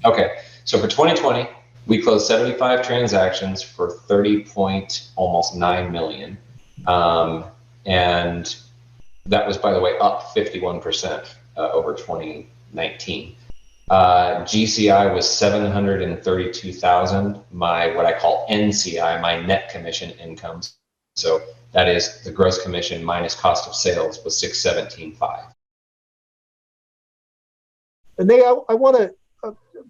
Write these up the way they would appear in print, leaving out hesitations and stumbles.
Okay, so for 2020, we closed 75 transactions for almost 9 million. And that was, by the way, up 51% over 2019. GCI was 732,000. My, what I call NCI, my net commission income. So that is the gross commission minus cost of sales, was 617.5. And I want to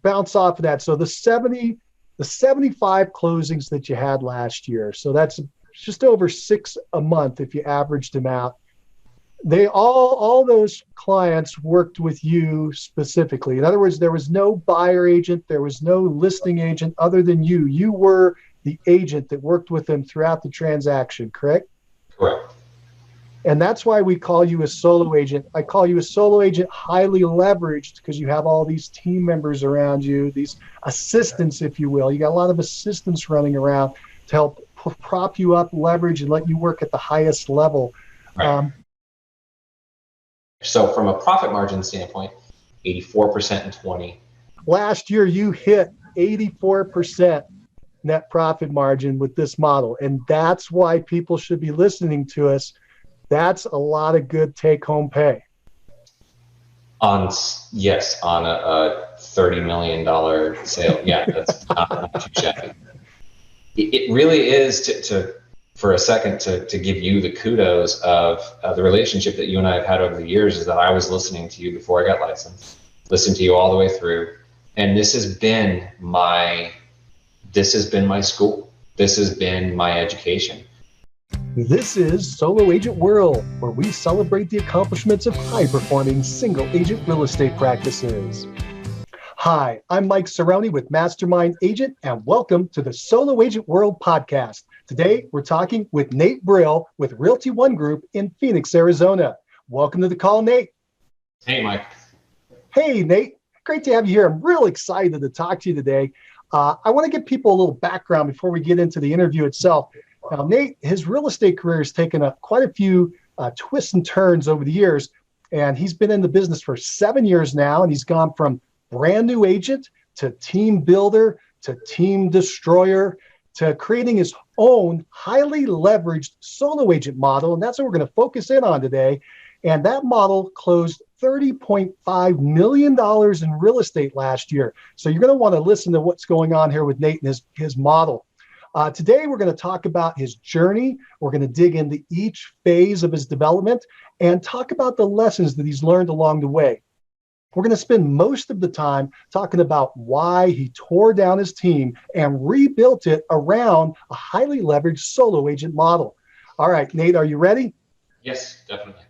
bounce off of that. So the 75 closings that you had last year, so that's just over 6 a month if you averaged them out. They all those clients worked with you specifically. In other words, there was no buyer agent, there was no listing agent other than you. You were the agent that worked with them throughout the transaction, correct? Correct. And that's why we call you a solo agent. I call you a solo agent, highly leveraged, because you have all these team members around you, these assistants, if you will. You got a lot of assistants running around to help prop you up, leverage, and let you work at the highest level. Right. So from a profit margin standpoint, 84% in 20. Last year, you hit 84% net profit margin with this model. And that's why people should be listening to us. That's a lot of good take-home pay. On a $30 million sale. Yeah, that's not too shabby. It really is for a second to give you the kudos of the relationship that you and I have had over the years, is that I was listening to you before I got licensed, listened to you all the way through. And this has been my school. This has been my education. This is Solo Agent World, where we celebrate the accomplishments of high-performing single-agent real estate practices. Hi, I'm Mike Cerrone with Mastermind Agent, and welcome to the Solo Agent World podcast. Today, we're talking with Nate Brill with Realty One Group in Phoenix, Arizona. Welcome to the call, Nate. Hey, Mike. Hey, Nate. Great to have you here. I'm real excited to talk to you today. I want to give people a little background before we get into the interview itself. Now, Nate, his real estate career has taken quite a few twists and turns over the years, and he's been in the business for 7 years now, and he's gone from brand new agent to team builder to team destroyer to creating his own highly leveraged solo agent model, and that's what we're going to focus in on today. And that model closed $30.5 million in real estate last year. So you're going to want to listen to what's going on here with Nate and his model. Today, we're going to talk about his journey. We're going to dig into each phase of his development and talk about the lessons that he's learned along the way. We're going to spend most of the time talking about why he tore down his team and rebuilt it around a highly leveraged solo agent model. All right, Nate, are you ready? Yes, definitely.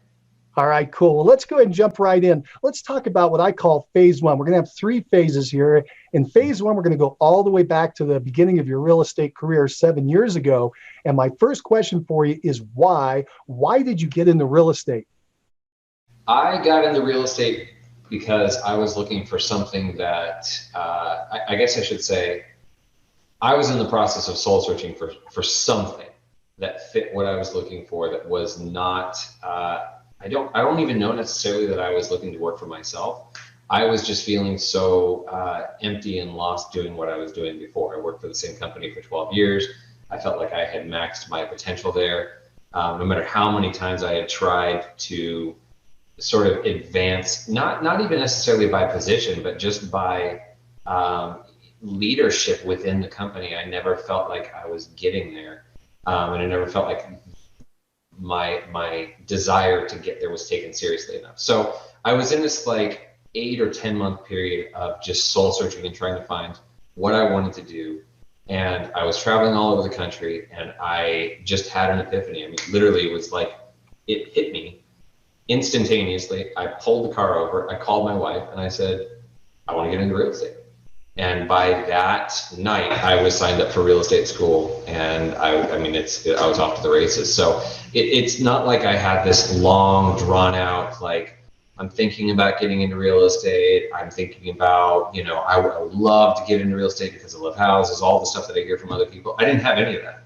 All right, cool. Well, let's go ahead and jump right in. Let's talk about what I call phase one. We're going to have 3 phases here. In phase one, we're going to go all the way back to the beginning of your real estate career 7 years ago. And my first question for you is why? Why did you get into real estate? I got into real estate because I was looking for something that, I guess I should say, I was in the process of soul searching for something that fit what I was looking for, that was not, I don't even know necessarily that I was looking to work for myself. I was just feeling so empty and lost doing what I was doing before. I worked for the same company for 12 years. I felt like I had maxed my potential there. No matter how many times I had tried to sort of advance, not even necessarily by position, but just by leadership within the company, I never felt like I was getting there. And I never felt like my desire to get there was taken seriously enough. So I was in this like 8 or 10 month period of just soul searching and trying to find what I wanted to do. And I was traveling all over the country, and I just had an epiphany. I mean, literally it was like, it hit me instantaneously. I pulled the car over, I called my wife, and I said, I want to get into real estate. And by that night, I was signed up for real estate school, and I was off to the races. So it's not like I had this long, drawn out, like, I'm thinking about getting into real estate. I'm thinking about, I would love to get into real estate because I love houses, all the stuff that I hear from other people. I didn't have any of that.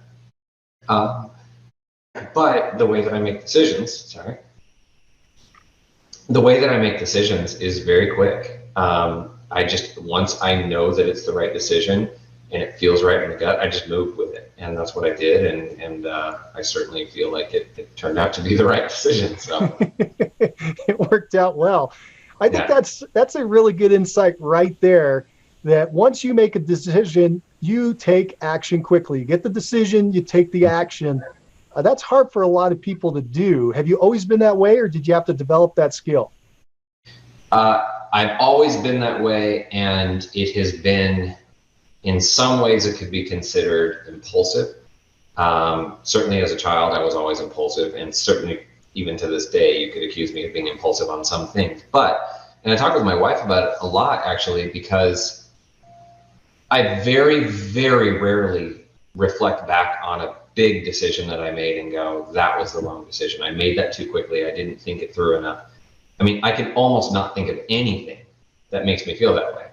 But the way that I make decisions, is very quick. I just, once I know that it's the right decision and it feels right in the gut, I just move with it. And that's what I did. And I certainly feel like it turned out to be the right decision. So It worked out well. I think yeah. that's a really good insight right there, that once you make a decision, you take action quickly. You get the decision, you take the action. That's hard for a lot of people to do. Have you always been that way, or did you have to develop that skill? I've always been that way, and it has been, in some ways, it could be considered impulsive. Certainly as a child, I was always impulsive, and certainly even to this day, you could accuse me of being impulsive on some things. And I talk with my wife about it a lot, actually, because I very, very rarely reflect back on a big decision that I made and go, that was the wrong decision. I made that too quickly. I didn't think it through enough. I mean, I can almost not think of anything that makes me feel that way,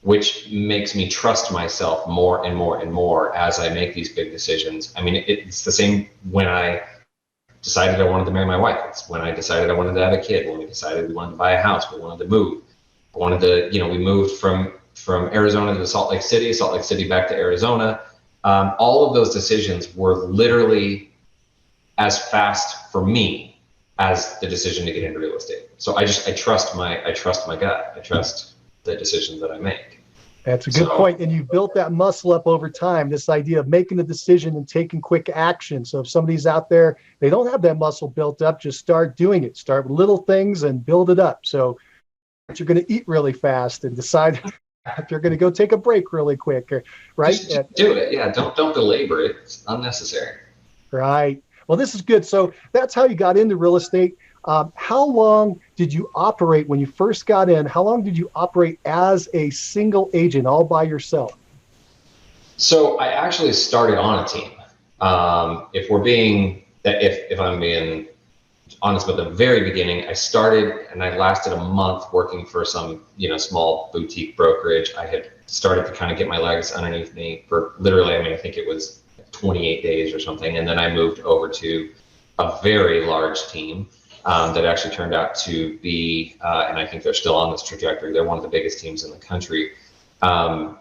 which makes me trust myself more and more and more as I make these big decisions. I mean, it's the same when I decided I wanted to marry my wife. It's when I decided I wanted to have a kid, when we decided we wanted to buy a house, we wanted to move. I wanted to, we moved from Arizona to Salt Lake City back to Arizona. All of those decisions were literally as fast for me as the decision to get into real estate. So I trust my gut. I trust the decisions that I make. That's a good point. And you built that muscle up over time, this idea of making a decision and taking quick action. So if somebody's out there, they don't have that muscle built up, just start doing it. Start with little things and build it up. So you're going to eat really fast and decide if you're going to go take a break really quick, right? Just do it. Yeah. Don't belabor it. It's unnecessary. Right. Well, this is good. So that's how you got into real estate. How long did you operate when you first got in? How long did you operate as a single agent all by yourself? So I actually started on a team. If I'm being honest, at the very beginning, I started and I lasted a month working for some, small boutique brokerage. I had started to kind of get my legs underneath me for literally, I think it was 28 days or something. And then I moved over to a very large team that actually turned out to be, and I think they're still on this trajectory. They're one of the biggest teams in the country. And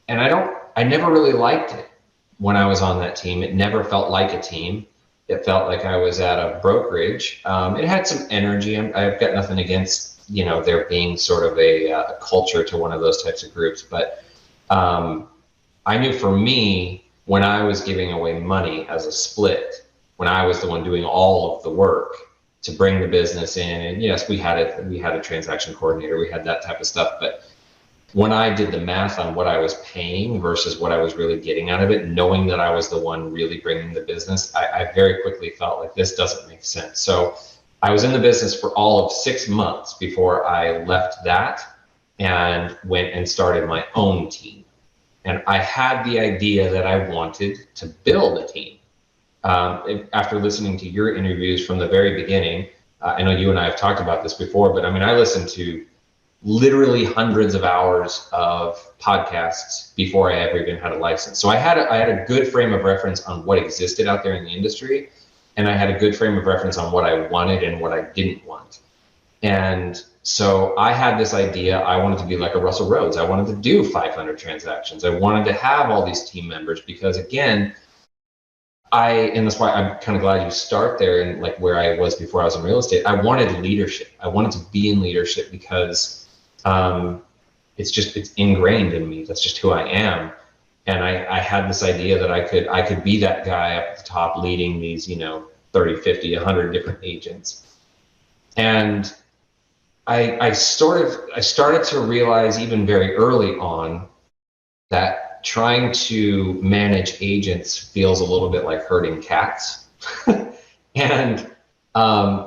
I never really liked it when I was on that team. It never felt like a team. It felt like I was at a brokerage. It had some energy. I've got nothing against, there being sort of a culture to one of those types of groups. But I knew for me, when I was giving away money as a split, when I was the one doing all of the work to bring the business in, and yes, we had a transaction coordinator, we had that type of stuff. But when I did the math on what I was paying versus what I was really getting out of it, knowing that I was the one really bringing the business, I very quickly felt like this doesn't make sense. So I was in the business for all of 6 months before I left that and went and started my own team. And I had the idea that I wanted to build a team. After listening to your interviews from the very beginning, I know you and I have talked about this before, but I listened to literally hundreds of hours of podcasts before I ever even had a license. So I had a good frame of reference on what existed out there in the industry, and I had a good frame of reference on what I wanted and what I didn't want. And so I had this idea. I wanted to be like a Russell Rhodes. I wanted to do 500 transactions. I wanted to have all these team members because, again, and that's why I'm kind of glad you start there and like where I was before I was in real estate. I wanted leadership. I wanted to be in leadership because it's ingrained in me. That's just who I am. And I had this idea that I could be that guy up at the top leading these, 30, 50, 100 different agents. And I started to realize even very early on that trying to manage agents feels a little bit like herding cats. And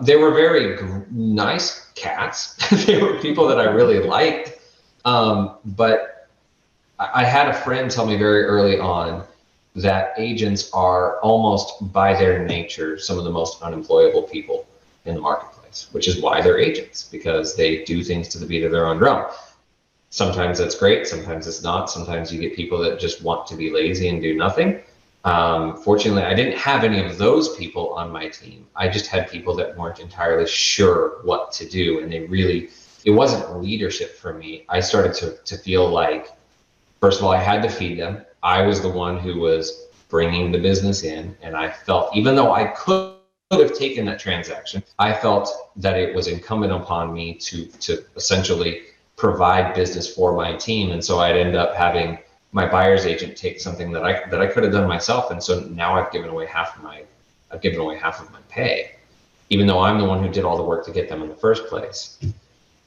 they were very nice cats. They were people that I really liked. But I had a friend tell me very early on that agents are almost by their nature some of the most unemployable people in the marketplace, which is why they're agents, because they do things to the beat of their own drum. Sometimes that's great, sometimes it's not. Sometimes you get people that just want to be lazy and do nothing. Fortunately, I didn't have any of those people on my team. I just had people that weren't entirely sure what to do, and they really it wasn't leadership for me. I started to feel like, first of all, I had to feed them. I was the one who was bringing the business in, and I felt, even though I could have taken that transaction, I felt that it was incumbent upon me to essentially provide business for my team. And so I'd end up having my buyer's agent take something that I could have done myself. And so now I've given away half of my pay, even though I'm the one who did all the work to get them in the first place.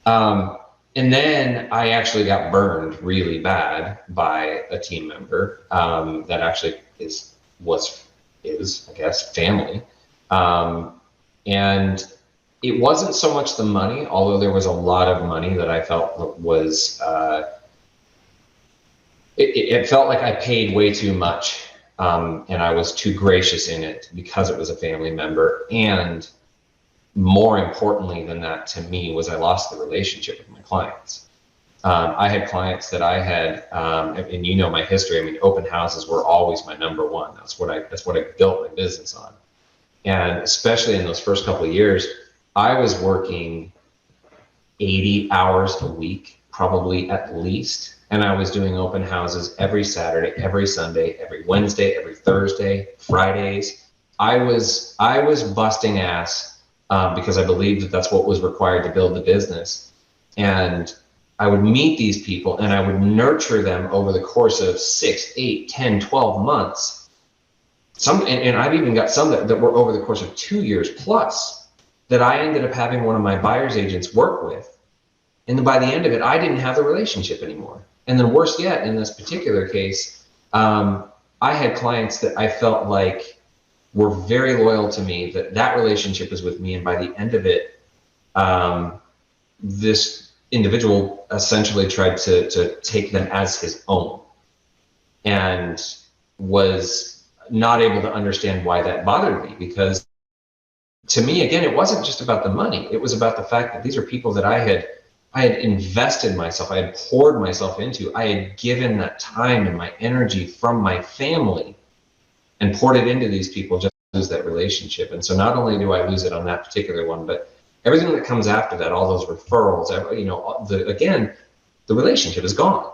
And then I actually got burned really bad by a team member that actually is, I guess, family. And it wasn't so much the money, although there was a lot of money that I felt was, it felt like I paid way too much, and I was too gracious in it because it was a family member. And more importantly than that to me was I lost the relationship with my clients. I had clients that I had, and you know my history. I mean, open houses were always my number one. That's what I built my business on. And especially in those first couple of years, I was working 80 hours a week, probably at least. And I was doing open houses every Saturday, every Sunday, every Wednesday, every Thursday, Fridays. I was busting ass because I believed that that's what was required to build the business. And I would meet these people and I would nurture them over the course of 6, 8, 10, 12 months. And I've even got some that were over the course of 2 years plus that I ended up having one of my buyer's agents work with. And then by the end of it, I didn't have the relationship anymore. And then worse yet, in this particular case, I had clients that I felt like were very loyal to me, that relationship was with me. And by the end of it, this individual essentially tried to take them as his own and was not able to understand why that bothered me. Because to me, again, it wasn't just about the money. It was about the fact that these are people that I had invested myself, I had poured myself into, I had given that time and my energy from my family and poured it into these people just to lose that relationship. And so not only do I lose it on that particular one, but everything that comes after that, all those referrals, the relationship is gone.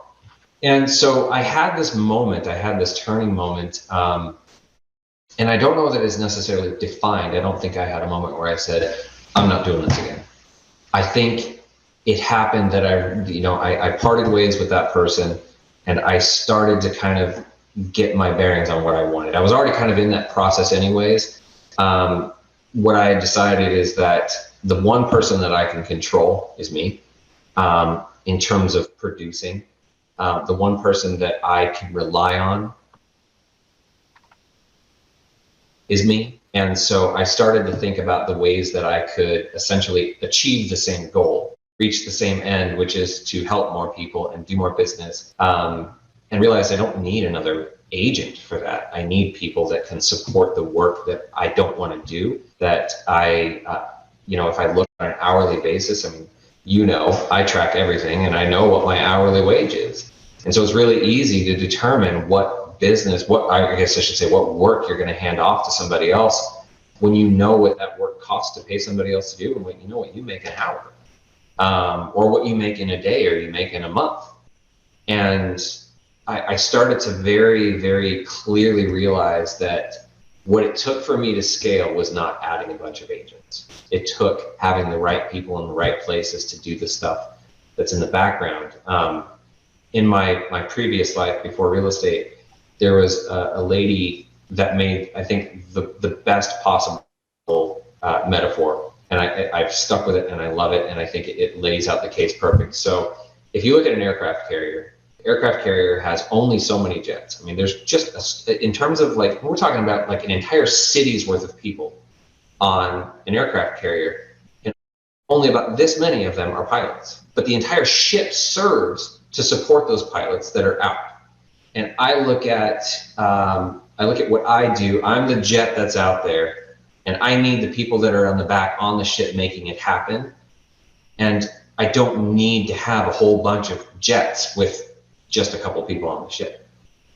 And so I had this moment, I had this turning moment, and I don't know that it's necessarily defined. I don't think I had a moment where I said, I'm not doing this again. I think it happened that I parted ways with that person and I started to kind of get my bearings on what I wanted. I was already kind of in that process anyways. What I decided is that the one person that I can control is me, in terms of producing. The one person that I can rely on is me. And so I started to think about the ways that I could essentially achieve the same goal, reach the same end, which is to help more people and do more business, and realize I don't need another agent for that. I need people that can support the work that I don't want to do, that if I look on an hourly basis, I mean, I track everything and I know what my hourly wage is. And so it's really easy to determine what work you're going to hand off to somebody else when you know what that work costs to pay somebody else to do, and when you know what you make an hour, or what you make in a day or you make in a month. And I started to very, very clearly realize that what it took for me to scale was not adding a bunch of agents. It took having the right people in the right places to do the stuff that's in the background. In my previous life before real estate, there was a lady that made, I think, the best possible metaphor. And I've stuck with it and I love it. And I think it lays out the case perfect. So if you look at an aircraft carrier has only so many jets. I mean, there's just, in terms of like, we're talking about like an entire city's worth of people on an aircraft carrier, and only about this many of them are pilots. But the entire ship serves to support those pilots that are out. And I look at what I do. I'm the jet that's out there, and I need the people that are on the back on the ship making it happen. And I don't need to have a whole bunch of jets with just a couple people on the ship.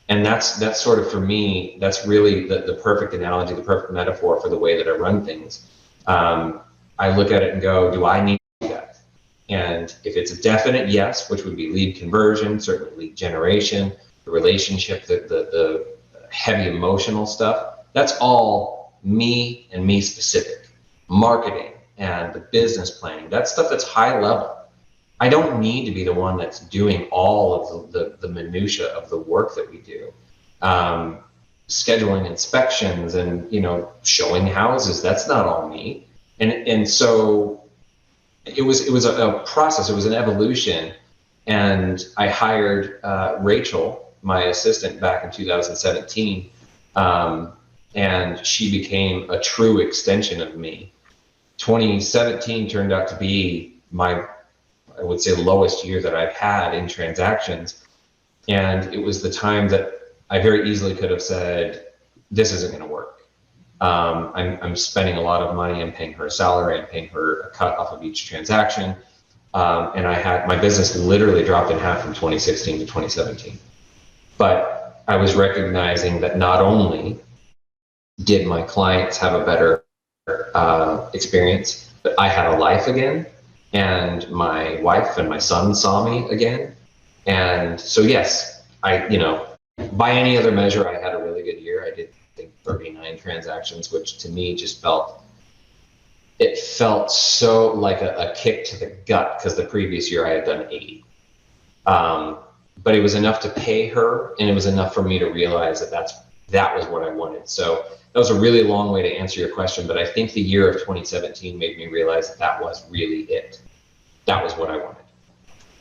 And that's sort of, for me, that's really the perfect analogy, the perfect metaphor for the way that I run things. I look at it and go, do I need to do that? And if it's a definite yes, which would be lead conversion, certainly lead generation, the relationship, the heavy emotional stuff, that's all me and me specific. Marketing and the business planning, that's stuff that's high level. I don't need to be the one that's doing all of the minutia of the work that we do. Scheduling inspections and, showing houses, that's not all me. And so it was a process, it was an evolution. And I hired Rachel, my assistant, back in 2017. And she became a true extension of me. 2017 turned out to be my, I would say, lowest year that I've had in transactions. And it was the time that I very easily could have said, this isn't going to work. I'm spending a lot of money. I'm paying her a salary. I'm paying her a cut off of each transaction. And my business literally dropped in half from 2016 to 2017. But I was recognizing that not only did my clients have a better experience, but I had a life again, and my wife and my son saw me again. And so, yes, by any other measure, I had a really good year. I did, I think, 39 transactions, which to me just felt so like a kick to the gut, because the previous year I had done 80. But it was enough to pay her, and it was enough for me to realize that was what I wanted. So that was a really long way to answer your question, but I think the year of 2017 made me realize that was really it. That was what I wanted.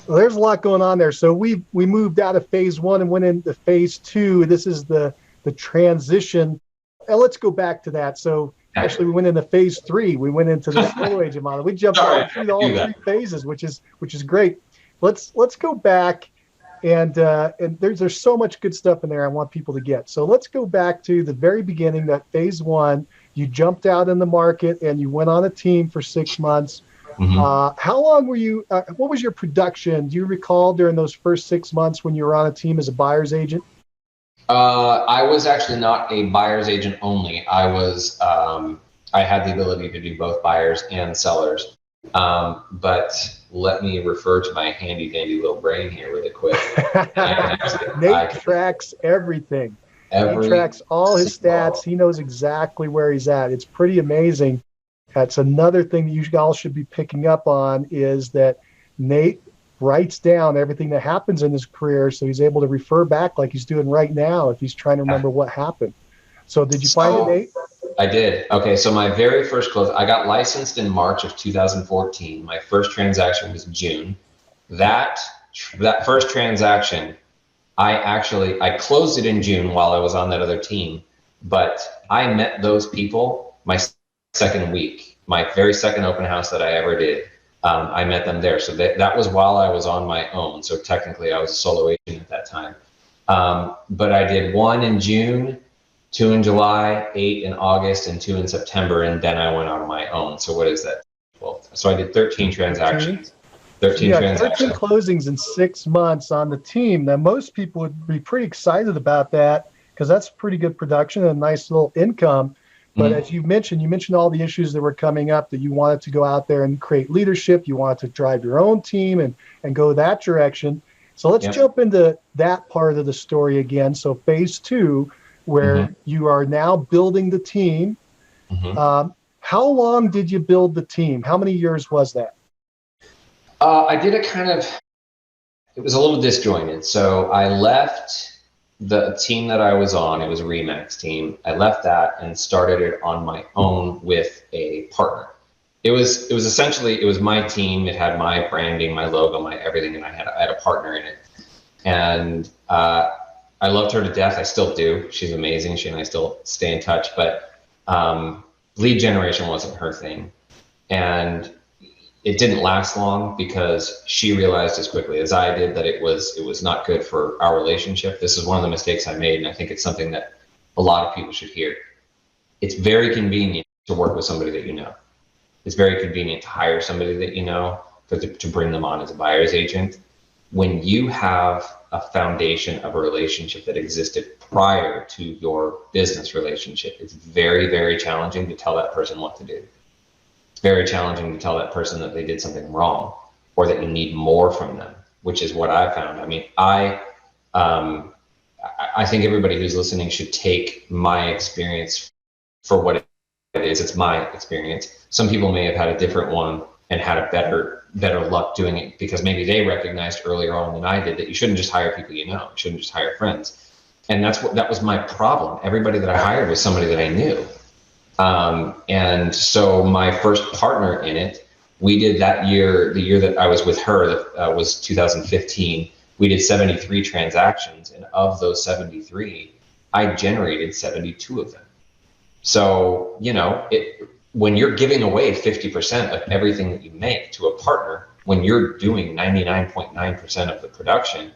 Well, there's a lot going on there. So we moved out of phase one and went into phase two. This is the transition. And let's go back to that. So actually, we went into phase three. We went into the solo agent model. We jumped through all three phases, which is great. Let's go back, and there's so much good stuff in there I want people to get. So let's go back to the very beginning, that phase one. You jumped out in the market and you went on a team for 6 months. Mm-hmm. How long were you, what was your production? Do you recall during those first 6 months when you were on a team as a buyer's agent? I was actually not a buyer's agent only. I had the ability to do both buyers and sellers. But let me refer to my handy dandy little brain here really quick. Nate tracks everything. He tracks all his stats. He knows exactly where he's at. It's pretty amazing. That's another thing that you all should be picking up on, is that Nate writes down everything that happens in his career, so he's able to refer back like he's doing right now if he's trying to remember what happened. So did you find it, Nate? I did. Okay, so my very first close, I got licensed in March of 2014. My first transaction was June. That first transaction, I closed it in June while I was on that other team, but I met those people my second week, my very second open house that I ever did. I met them there. So that was while I was on my own. So technically I was a solo agent at that time. But I did 1 in June, 2 in July, 8 in August, and 2 in September. And then I went on my own. So what is that? Well, so I did 13 transactions. 13 transactions. 13 closings in 6 months on the team. Now, most people would be pretty excited about that, because that's pretty good production and a nice little income. But as you mentioned all the issues that were coming up, that you wanted to go out there and create leadership. You wanted to drive your own team and go that direction. So let's jump into that part of the story again. So phase two, where you are now building the team. How long did you build the team? How many years was that? I did it was a little disjointed. So I left the team that I was on. It was a Remax team. I left that and started it on my own with a partner. It was essentially, it was my team. It had my branding, my logo, my everything, and I had a partner in it. And I loved her to death. I still do. She's amazing. She and I still stay in touch, but lead generation wasn't her thing. And it didn't last long, because she realized as quickly as I did that it was not good for our relationship. This is one of the mistakes I made, and I think it's something that a lot of people should hear. It's very convenient to work with somebody that you know. It's very convenient to hire somebody that you know to bring them on as a buyer's agent. When you have a foundation of a relationship that existed prior to your business relationship, it's very, very challenging to tell that person what to do. Very challenging to tell that person that they did something wrong. or that you need more from them, which is what I found. I mean, I think everybody who's listening should take my experience for what it is. It's my experience. Some people may have had a different one and had a better luck doing it because maybe they recognized earlier on than I did that you shouldn't just hire people you know. You shouldn't just hire friends. And that was my problem. Everybody that I hired was somebody that I knew. And so my first partner in it, we did that year, the year that I was with her, that was 2015. We did 73 transactions, and of those 73, I generated 72 of them. So, when you're giving away 50% of everything that you make to a partner, when you're doing 99.9% of the production,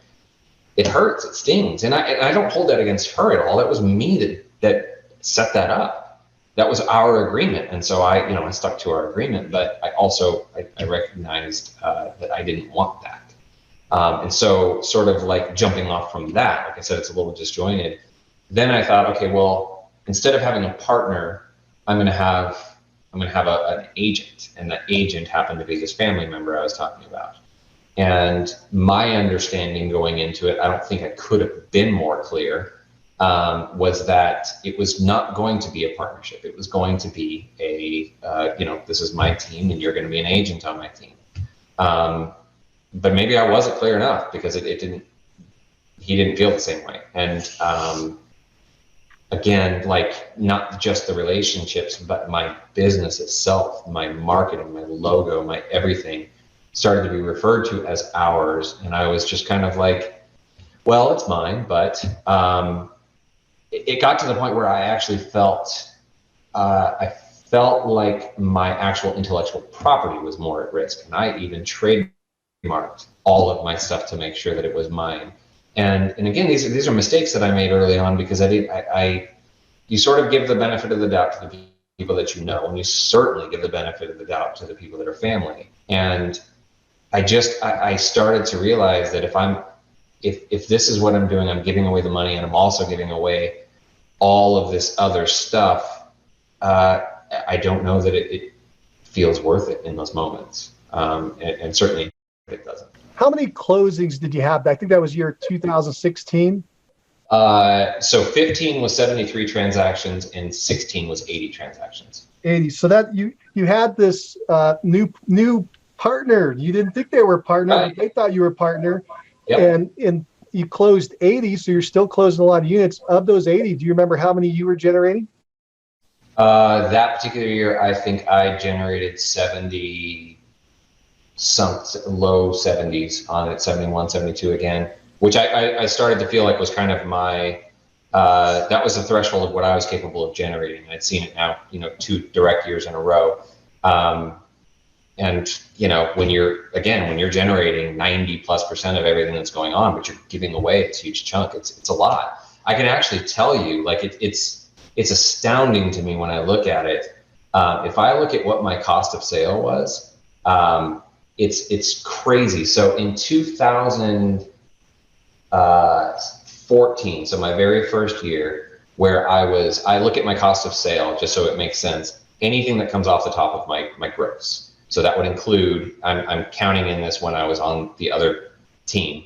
it hurts, it stings. And I don't hold that against her at all. That was me that set that up. That was our agreement. And so I stuck to our agreement, but I recognized that I didn't want that. And so sort of like jumping off from that, like I said, it's a little disjointed. Then I thought, okay, well, instead of having a partner, I'm going to have an agent, and that agent happened to be this family member I was talking about. And my understanding going into it, I don't think I could have been more clear, was that it was not going to be a partnership. It was going to be this is my team and you're going to be an agent on my team. But maybe I wasn't clear enough because he didn't feel the same way. And again, like not just the relationships, but my business itself, my marketing, my logo, my everything started to be referred to as ours. And I was just kind of like, well, it's mine, but it got to the point where I actually felt like my actual intellectual property was more at risk. And I even trademarked all of my stuff to make sure that it was mine. And again, these are mistakes that I made early on because you sort of give the benefit of the doubt to the people that you know, and you certainly give the benefit of the doubt to the people that are family. And I started to realize that if this is what I'm doing, I'm giving away the money and I'm also giving away all of this other stuff, I don't know that it feels worth it in those moments. And certainly it doesn't. How many closings did you have? I think that was year 2016. So 15 was 73 transactions and 16 was 80 transactions. 80. So that you had this new partner. You didn't think they were a partner, but they thought you were a partner. Yep. And you closed 80, so you're still closing a lot of units. Of those 80, do you remember how many you were generating? That particular year, I think I generated 70, some low 70s on it, 71, 72 again, which I started to feel like was kind of my, that was the threshold of what I was capable of generating. I'd seen it now, 2 direct years in a row. And when you're generating 90+% of everything that's going on, but you're giving away a huge chunk, it's a lot. I can actually tell you, like it's astounding to me when I look at it. If I look at what my cost of sale was, it's crazy. So in 2014, so my very first year, where I look at my cost of sale just so it makes sense. Anything that comes off the top of my gross. So that would include, I'm counting in this when I was on the other team,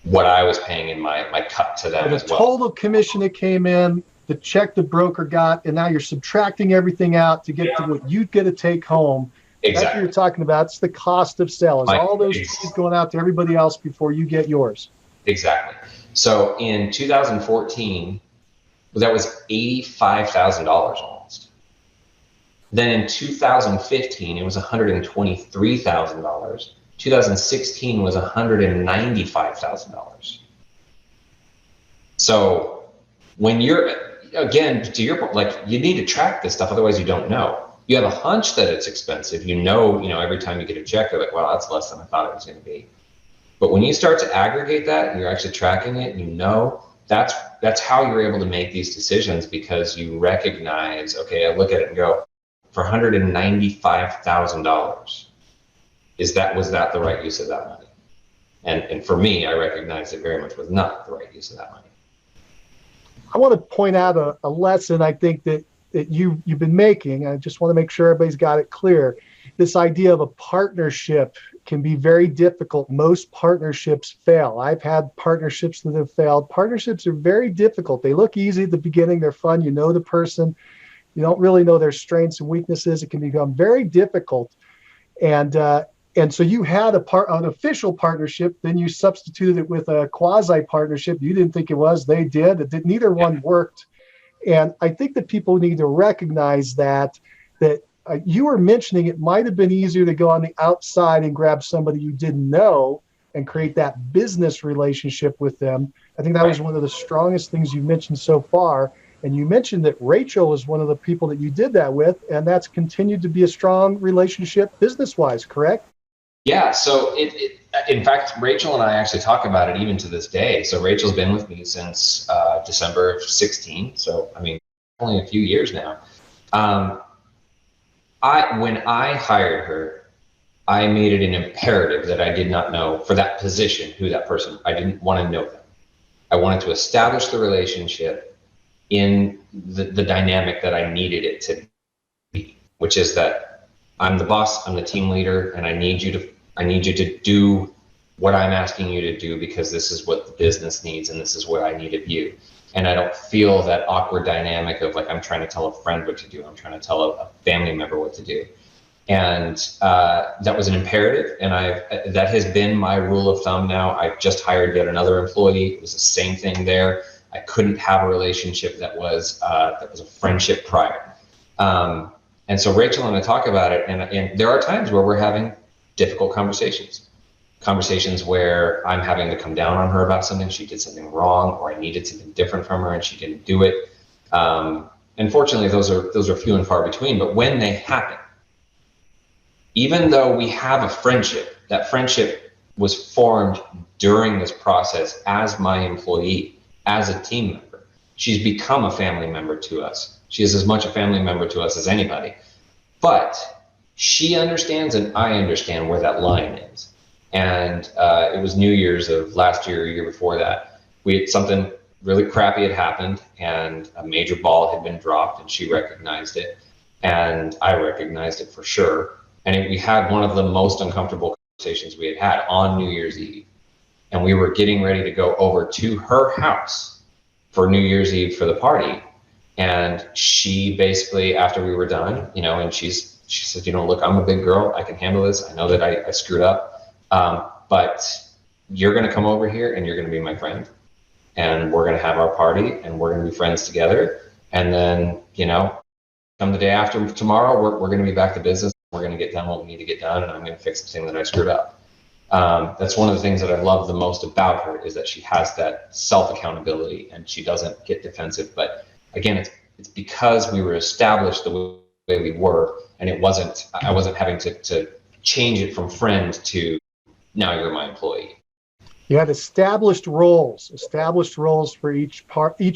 what I was paying in my cut to them as well. The total commission that came in, the check the broker got, and now you're subtracting everything out to get to what you get to take home. Exactly. That's what you're talking about. It's the cost of sale. It's all those fees going out to everybody else before you get yours. Exactly. So in 2014, that was $85,000 almost. Then in 2015, it was $123,000. 2016 was $195,000. So when you're, again, to your point, like you need to track this stuff, otherwise you don't know. You have a hunch that it's expensive. Every time you get a check, you're like, well, that's less than I thought it was going to be. But when you start to aggregate that and you're actually tracking it, that's how you're able to make these decisions, because you recognize, okay, I look at it and go, for $195,000, was that the right use of that money? And for me, I recognize it very much was not the right use of that money. I want to point out a lesson I think that you've been making. I just want to make sure everybody's got it clear. this idea of a partnership can be very difficult. Most partnerships fail. I've had partnerships that have failed. Partnerships are very difficult. They look easy at the beginning. They're fun. You know the person. You don't really know their strengths and weaknesses. It can become very difficult. And so you had an official partnership, then you substituted it with a quasi partnership. You didn't think it was, they did. Neither one worked. And I think that people need to recognize that you were mentioning it might have been easier to go on the outside and grab somebody you didn't know and create that business relationship with them. I think that was one of the strongest things you mentioned so far. And you mentioned that Rachel was one of the people that you did that with, and that's continued to be a strong relationship business-wise, correct? Yeah. So in fact, Rachel and I actually talk about it even to this day. So Rachel's been with me since December of 16. So, I mean, only a few years now. When I hired her, I made it an imperative that I did not know for that position who that person. I didn't want to know them. I wanted to establish the relationship in the dynamic that I needed it to be, which is that I'm the boss, I'm the team leader, and I need you to do what I'm asking you to do because this is what the business needs and this is what I need of you. And I don't feel that awkward dynamic of like I'm trying to tell a friend what to do, I'm trying to tell a family member what to do. And that was an imperative, and that has been my rule of thumb now. I've just hired yet another employee. It was the same thing there. I couldn't have a relationship that was a friendship prior. And so Rachel and I talk about it, and there are times where we're having difficult conversations where I'm having to come down on her about something. She did something wrong, or I needed something different from her and she didn't do it. Unfortunately, those are few and far between, but when they happen, even though we have a friendship, that friendship was formed during this process as my employee, as a team member. She's become a family member to us. She is as much a family member to us as anybody. But she understands and I understand where that line is. And it was New Year's of last year, or year before that. Something really crappy had happened and a major ball had been dropped, and she recognized it. And I recognized it for sure. And we had one of the most uncomfortable conversations we had on New Year's Eve. And we were getting ready to go over to her house for New Year's Eve for the party. And she basically, after we were done, and she said, look, I'm a big girl. I can handle this. I know that I screwed up. But you're going to come over here and you're going to be my friend. And we're going to have our party and we're going to be friends together. And then, come the day after tomorrow, we're going to be back to business. We're going to get done what we need to get done. And I'm going to fix the thing that I screwed up. That's one of the things that I love the most about her, is that she has that self-accountability and she doesn't get defensive. But again, it's because we were established the way we were, and I wasn't having to change it from friend to now you're my employee. You had established roles for each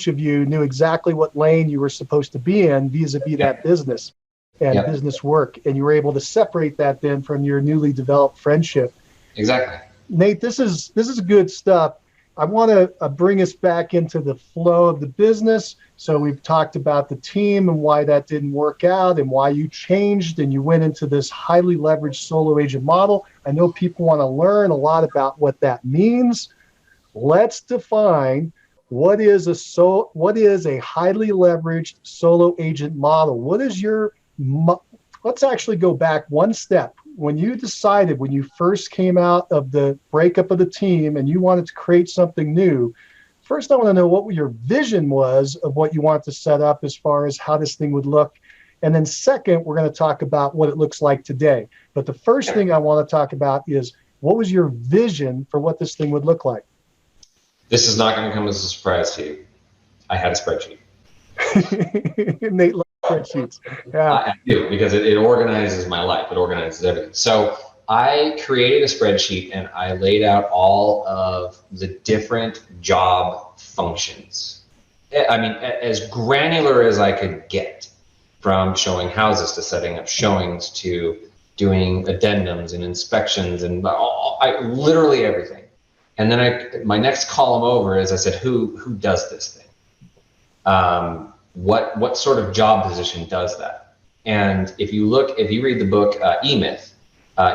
of you knew exactly what lane you were supposed to be in vis-a-vis that business and business work. And you were able to separate that then from your newly developed friendship. Exactly. Nate, this is good stuff. I want to bring us back into the flow of the business. So we've talked about the team and why that didn't work out and why you changed and you went into this highly leveraged solo agent model. I know people want to learn a lot about what that means. Let's define what is a highly leveraged solo agent model. Let's actually go back one step. When you decided, when you first came out of the breakup of the team and you wanted to create something new, first I want to know what your vision was of what you want to set up as far as how this thing would look. And then second, we're going to talk about what it looks like today. But the first thing I want to talk about is, what was your vision for what this thing would look like? This is not going to come as a surprise to you. I had a spreadsheet. Nate loves spreadsheets. Yeah. I do, because it organizes my life. It organizes everything. So I created a spreadsheet and I laid out all of the different job functions. I mean, as granular as I could get, from showing houses to setting up showings to doing addendums and inspections and literally everything. And then my next column over is I said, who does this thing? What sort of job position does that? And if you read the book E-Myth,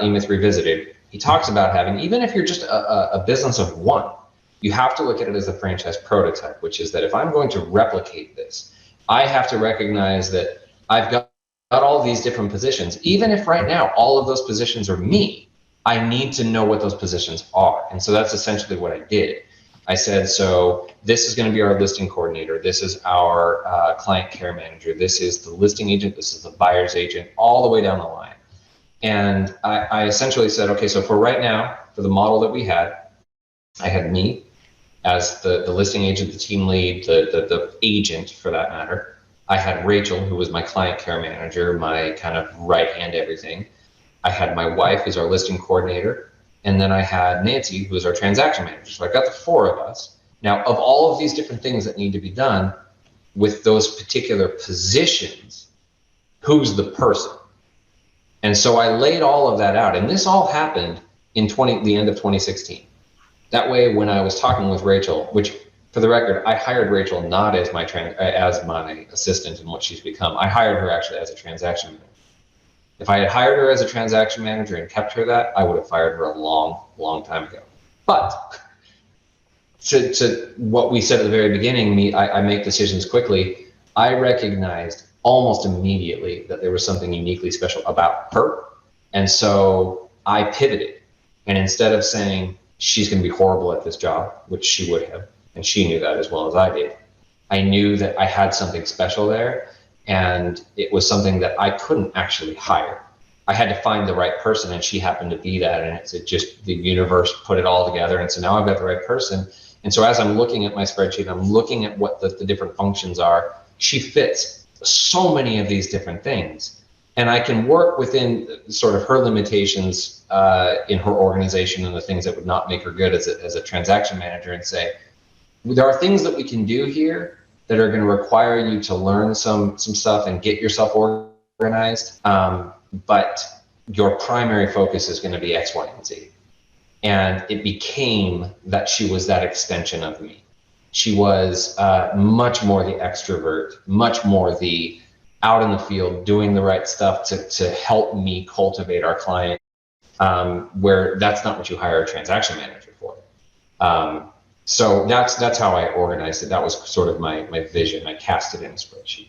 E-Myth Revisited, he talks about having, even if you're just a business of one, you have to look at it as a franchise prototype, which is that if I'm going to replicate this, I have to recognize that I've got all these different positions. Even if right now all of those positions are me, I need to know what those positions are. And so that's essentially what I did. I said, so this is going to be our listing coordinator. This is our client care manager. This is the listing agent. This is the buyer's agent, all the way down the line. And I essentially said, okay, so for right now, for the model that we had, I had me as the listing agent, the team lead, the agent for that matter. I had Rachel, who was my client care manager, my kind of right hand everything. I had my wife, who's our listing coordinator. And then I had Nancy, who is our transaction manager. So I've got the four of us. Now, of all of these different things that need to be done with those particular positions, who's the person? And so I laid all of that out. And this all happened in the end of 2016. That way, when I was talking with Rachel, which for the record, I hired Rachel not as my assistant and what she's become. I hired her actually as a transaction manager. If I had hired her as a transaction manager and kept her that, I would have fired her a long, long time ago. But to what we said at the very beginning, I make decisions quickly. I recognized almost immediately that there was something uniquely special about her. And so I pivoted. And instead of saying, she's going to be horrible at this job, which she would have, and she knew that as well as I did, I knew that I had something special there. And it was something that I couldn't actually hire. I had to find the right person, and she happened to be that. And it's just the universe put it all together. And so now I've got the right person. And so as I'm looking at my spreadsheet, I'm looking at what the different functions are. She fits so many of these different things. And I can work within sort of her limitations in her organization and the things that would not make her good as a transaction manager, and say, there are things that we can do here that are going to require you to learn some stuff and get yourself organized. But your primary focus is going to be X, Y, and Z. And it became that she was that extension of me. She was much more the extrovert, much more the out in the field, doing the right stuff to help me cultivate our client, where that's not what you hire a transaction manager for. So that's how I organized it. That was sort of my vision. I cast it in a spreadsheet.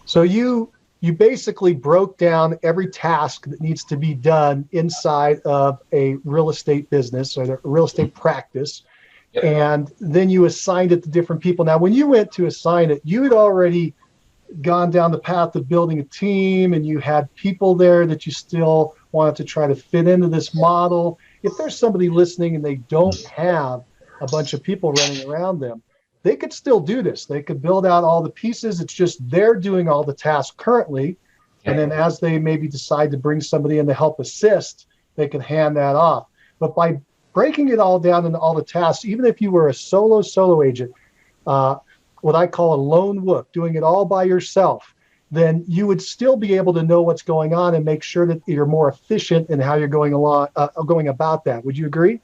So you basically broke down every task that needs to be done inside of a real estate business or a real estate practice. Yep. And then you assigned it to different people. Now, when you went to assign it, you had already gone down the path of building a team, and you had people there that you still wanted to try to fit into this model. If there's somebody listening and they don't have a bunch of people running around them, they could still do this. They could build out all the pieces. It's just they're doing all the tasks currently. And then as they maybe decide to bring somebody in to help assist, they can hand that off. But by breaking it all down into all the tasks, even if you were a solo agent, what I call a lone wolf, doing it all by yourself, then you would still be able to know what's going on and make sure that you're more efficient in how you're going about that. Would you agree?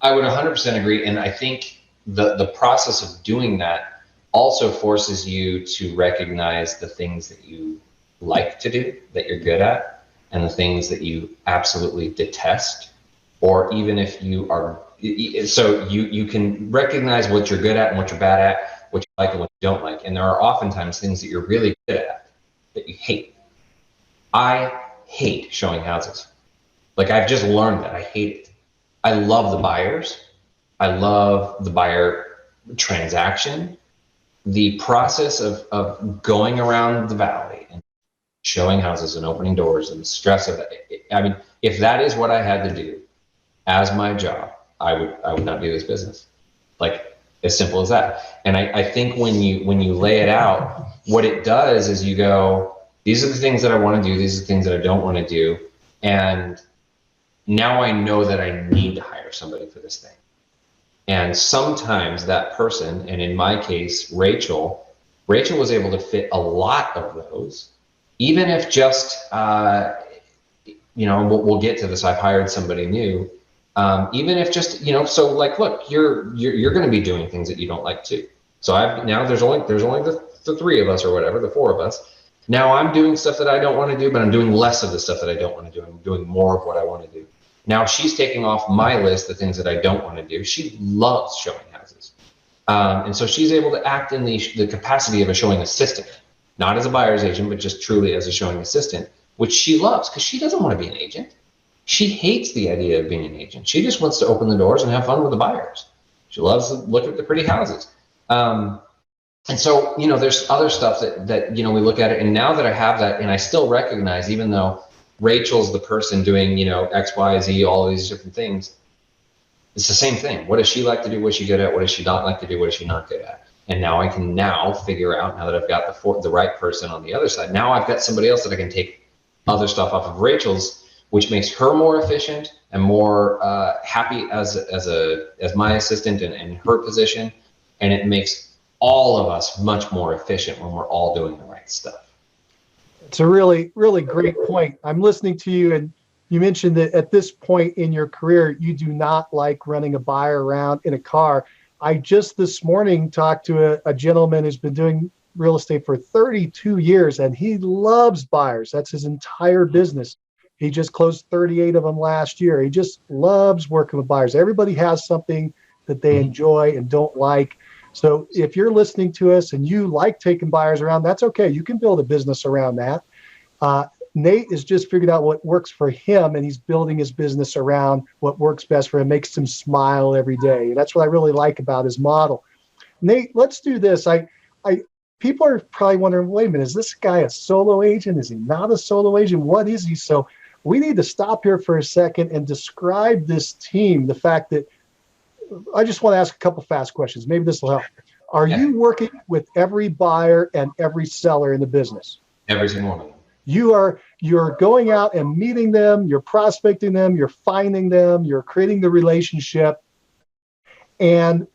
I would 100% agree. And I think the process of doing that also forces you to recognize the things that you like to do, that you're good at, and the things that you absolutely detest. Or even if you are, so you can recognize what you're good at and what you're bad at, what you like and what you don't like. And there are oftentimes things that you're really good at that you hate. I hate showing houses. Like, I've just learned that I hate it. I love the buyers. I love the buyer transaction. The process of going around the valley and showing houses and opening doors and the stress of it. I mean, if that is what I had to do as my job, I would not do this business. Like, as simple as that. And I think when you lay it out, what it does is you go, these are the things that I want to do. These are the things that I don't want to do. And now I know that I need to hire somebody for this thing. And sometimes that person, and in my case, Rachel was able to fit a lot of those, even if just, we'll get to this. I've hired somebody new. Even if just, so like, look, you're going to be doing things that you don't like too. So there's only the three of us or whatever, the four of us. Now I'm doing stuff that I don't want to do, but I'm doing less of the stuff that I don't want to do. I'm doing more of what I want to do. Now she's taking off my list the things that I don't want to do. She loves showing houses. And so she's able to act in the capacity of a showing assistant, not as a buyer's agent, but just truly as a showing assistant, which she loves because she doesn't want to be an agent. She hates the idea of being an agent. She just wants to open the doors and have fun with the buyers. She loves to look at the pretty houses. And so, there's other stuff that we look at it. And now that I have that, and I still recognize, even though Rachel's the person doing, X, Y, Z, all of these different things, it's the same thing. What does she like to do? What is she good at? What does she not like to do? What is she not good at? And now I can figure out, now that I've got the right person on the other side, now I've got somebody else that I can take other stuff off of Rachel's, which makes her more efficient and more happy as my assistant in her position. And it makes all of us much more efficient when we're all doing the right stuff. It's a really, really great point. I'm listening to you, and you mentioned that at this point in your career, you do not like running a buyer around in a car. I just this morning talked to a gentleman who's been doing real estate for 32 years, and he loves buyers. That's his entire business. He just closed 38 of them last year. He just loves working with buyers. Everybody has something that they enjoy and don't like. So if you're listening to us and you like taking buyers around, that's okay. You can build a business around that. Nate has just figured out what works for him, and he's building his business around what works best for him, makes him smile every day. And that's what I really like about his model. Nate, let's do this. People are probably wondering, wait a minute, is this guy a solo agent? Is he not a solo agent? What is he? So we need to stop here for a second and describe this team. The fact that I just want to ask a couple fast questions. Maybe this will help. Are you working with every buyer and every seller in the business? Every single one of them. You're going out and meeting them, you're prospecting them, you're finding them, you're creating the relationship, and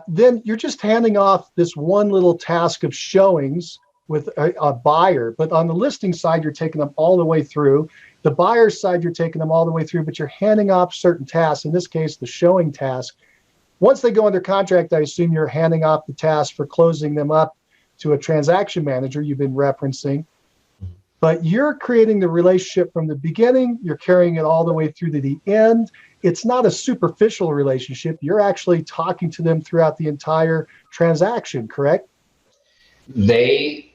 then you're just handing off this one little task of showings with a buyer. But on the listing side, you're taking them all the way through. The buyer's side, you're taking them all the way through, but you're handing off certain tasks, in this case, the showing task. Once they go under contract, I assume you're handing off the task for closing them up to a transaction manager you've been referencing. But you're creating the relationship from the beginning. You're carrying it all the way through to the end. It's not a superficial relationship. You're actually talking to them throughout the entire transaction, correct? They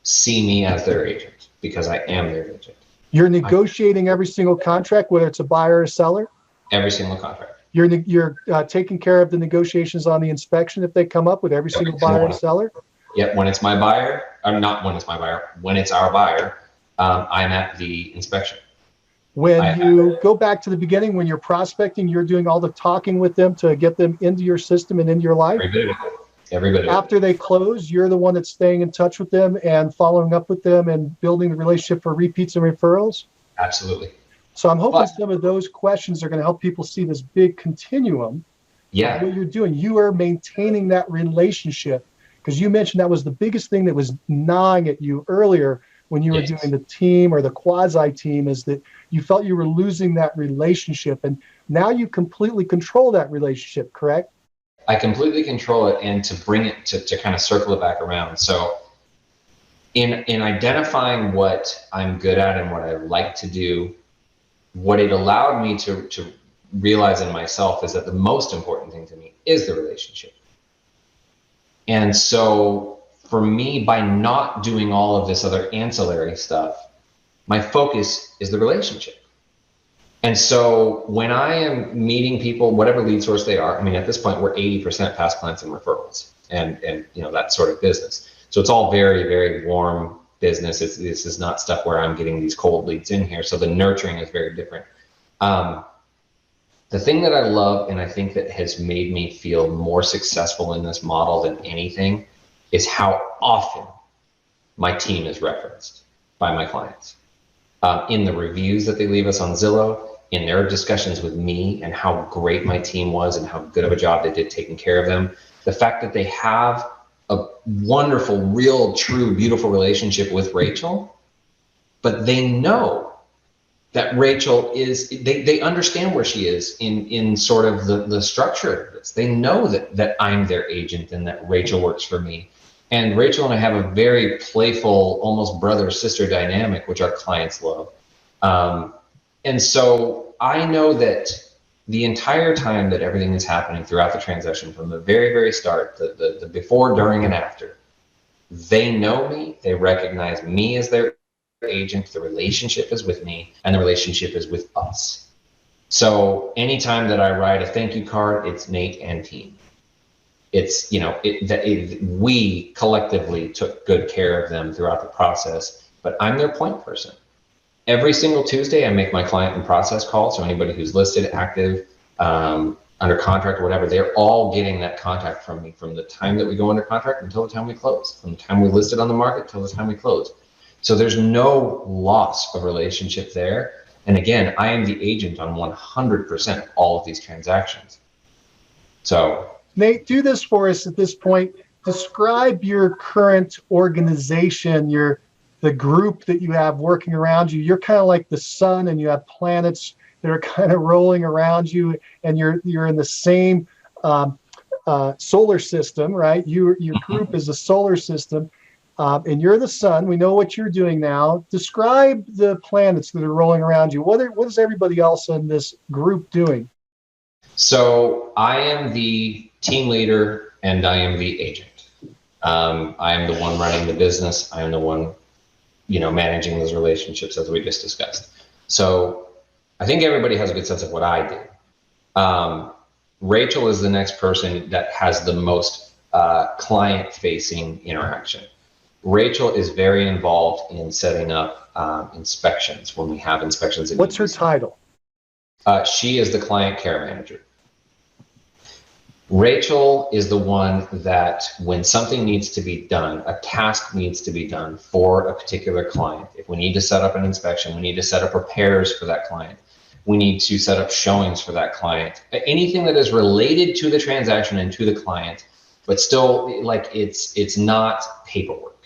see me as their agent because I am their agent. You're negotiating every single contract, whether it's a buyer or a seller? Every single contract. You're taking care of the negotiations on the inspection if they come up with every single buyer and seller? Yep, when it's my buyer, or not when it's my buyer, when it's our buyer, I'm at the inspection. When you go back to the beginning, when you're prospecting, you're doing all the talking with them to get them into your system and into your life? Every bit of it. After they close, you're the one that's staying in touch with them and following up with them and building the relationship for repeats and referrals? Absolutely. So I'm hoping some of those questions are going to help people see this big continuum. Yeah. What you're doing, you are maintaining that relationship, because you mentioned that was the biggest thing that was gnawing at you earlier when you were doing the team or the quasi team, is that you felt you were losing that relationship, and now you completely control that relationship, correct? I completely control it, and to bring it to kind of circle it back around. So in identifying what I'm good at and what I like to do, what it allowed me to realize in myself is that the most important thing to me is the relationship. And so for me, by not doing all of this other ancillary stuff, my focus is the relationship. And so when I am meeting people, whatever lead source they are, I mean, at this point, we're 80% past clients and referrals and that sort of business. So it's all very, very warm business. This is not stuff where I'm getting these cold leads in here. So the nurturing is very different. The thing that I love, and I think that has made me feel more successful in this model than anything, is how often my team is referenced by my clients. In the reviews that they leave us on Zillow, in their discussions with me and how great my team was and how good of a job they did taking care of them. The fact that they have a wonderful, real, true, beautiful relationship with Rachel, but they know that Rachel is, they understand where she is in sort of the structure of this. They know that I'm their agent and that Rachel works for me. And Rachel and I have a very playful, almost brother-sister dynamic, which our clients love. And so I know that the entire time that everything is happening throughout the transaction, from the very, very start, the before, during, and after, they know me, they recognize me as their agent, the relationship is with me, and the relationship is with us. So anytime that I write a thank you card, it's Nate and team. It's, we collectively took good care of them throughout the process, but I'm their point person. Every single Tuesday, I make my client and process call. So anybody who's listed, active, under contract or whatever, they're all getting that contact from me from the time that we go under contract until the time we close, from the time we list it on the market till the time we close. So there's no loss of relationship there. And again, I am the agent on 100% of all of these transactions. So Nate, do this for us at this point. Describe your current organization, the group that you have working around you. You're kind of like the sun, and you have planets that are kind of rolling around you, and you're in the same solar system, right? Your group is a solar system, and you're the sun. We know what you're doing now. Describe the planets that are rolling around you. What is everybody else in this group doing? So I am the team leader and I am the agent. I am the one running the business. I am the one, managing those relationships as we just discussed. So I think everybody has a good sense of what I do. Rachel is the next person that has the most client-facing interaction. Rachel is very involved in setting up inspections when we have inspections. What's her title? She is the client care manager. Rachel is the one that when something needs to be done, a task needs to be done for a particular client. If we need to set up an inspection, we need to set up repairs for that client. We need to set up showings for that client. Anything that is related to the transaction and to the client, but still like it's not paperwork.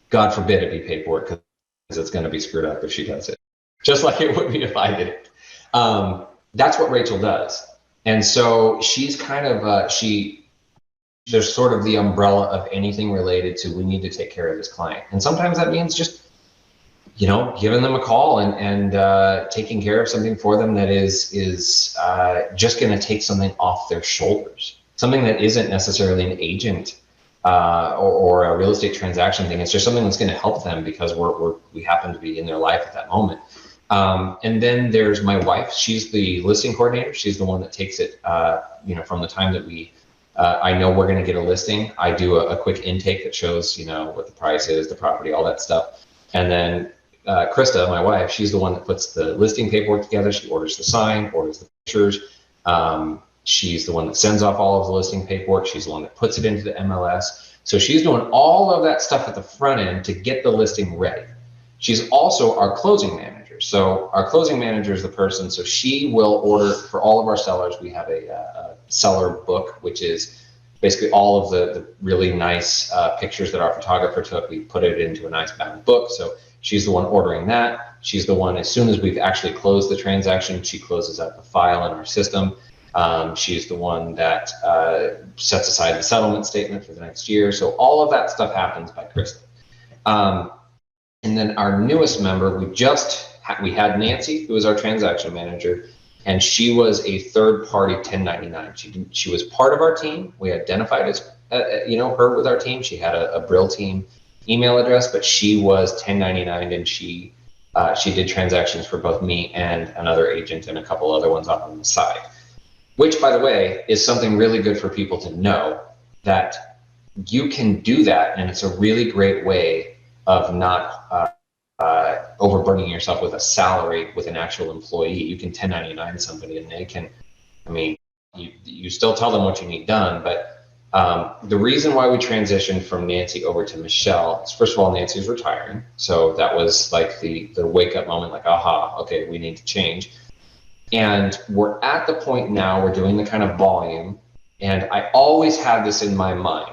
God forbid it be paperwork, because it's going to be screwed up if she does it. Just like it would be if I did it. That's what Rachel does. And so she's kind of, there's sort of the umbrella of anything related to, we need to take care of this client. And sometimes that means just, giving them a call and taking care of something for them that is just going to take something off their shoulders. Something that isn't necessarily an agent or a real estate transaction thing. It's just something that's going to help them because we happen to be in their life at that moment. And then there's my wife. She's the listing coordinator. She's the one that takes it, from the time that I know we're going to get a listing. I do a quick intake that shows, what the price is, the property, all that stuff. And then Krista, my wife, she's the one that puts the listing paperwork together. She orders the sign, orders the pictures. She's the one that sends off all of the listing paperwork. She's the one that puts it into the MLS. So she's doing all of that stuff at the front end to get the listing ready. She's also our closing manager. So our closing manager is the person, so she will order for all of our sellers. We have a seller book, which is basically all of the really nice pictures that our photographer took. We put it into a nice bound book. So she's the one ordering that. She's the one, as soon as we've actually closed the transaction, she closes out the file in our system. She's the one that sets aside the settlement statement for the next year. So all of that stuff happens by Krista. And then our newest member, we had Nancy, who was our transaction manager, and she was a third-party 1099. She was part of our team. We identified as, her with our team. She had a Brill team email address, but she was 1099, and she did transactions for both me and another agent and a couple other ones off on the side. Which, by the way, is something really good for people to know, that you can do that, and it's a really great way of not overburdening yourself with a salary with an actual employee. You can 1099 somebody, and they can, you still tell them what you need done, but the reason why we transitioned from Nancy over to Michelle is, first of all, Nancy's retiring. So that was like the wake up moment, like, aha, okay, we need to change. And we're at the point now, we're doing the kind of volume, and I always had this in my mind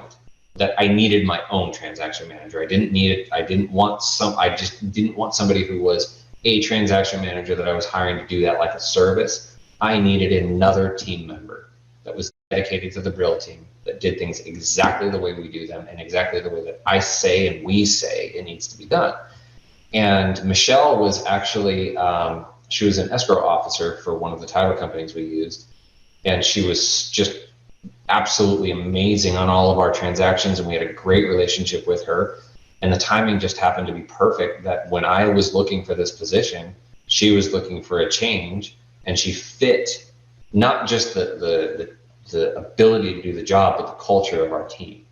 that I needed my own transaction manager. I didn't need it. I just didn't want somebody who was a transaction manager that I was hiring to do that like a service. I needed another team member that was dedicated to the Brill team, that did things exactly the way we do them and exactly the way that I say and we say it needs to be done. And Michelle was actually, she was an escrow officer for one of the title companies we used. And she was just absolutely amazing on all of our transactions. And we had a great relationship with her. And the timing just happened to be perfect that when I was looking for this position, she was looking for a change, and she fit not just the ability to do the job, but the culture of our team.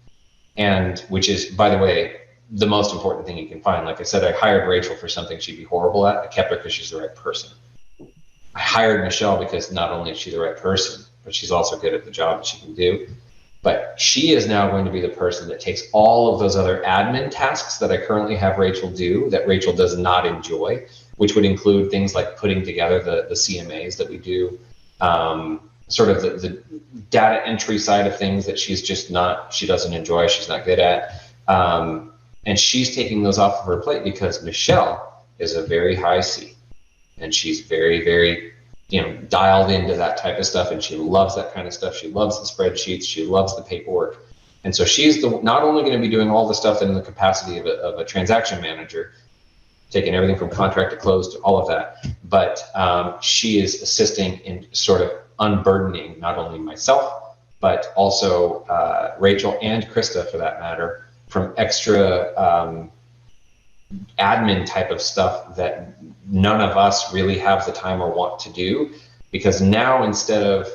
And which is, by the way, the most important thing you can find. Like I said, I hired Rachel for something she'd be horrible at. I kept her because she's the right person. I hired Michelle because not only is she the right person, but she's also good at the job that she can do. But she is now going to be the person that takes all of those other admin tasks that I currently have Rachel do that Rachel does not enjoy, which would include things like putting together the CMAs that we do, sort of the data entry side of things that she doesn't enjoy, she's not good at. And she's taking those off of her plate because Michelle is a very high C, and she's very, very, dialed into that type of stuff, and she loves that kind of stuff. She loves the spreadsheets, she loves the paperwork. And so she's not only going to be doing all the stuff in the capacity of a transaction manager, taking everything from contract to close to all of that, but she is assisting in sort of unburdening not only myself, but also Rachel and Krista, for that matter, from extra admin type of stuff that none of us really have the time or want to do. Because now, instead of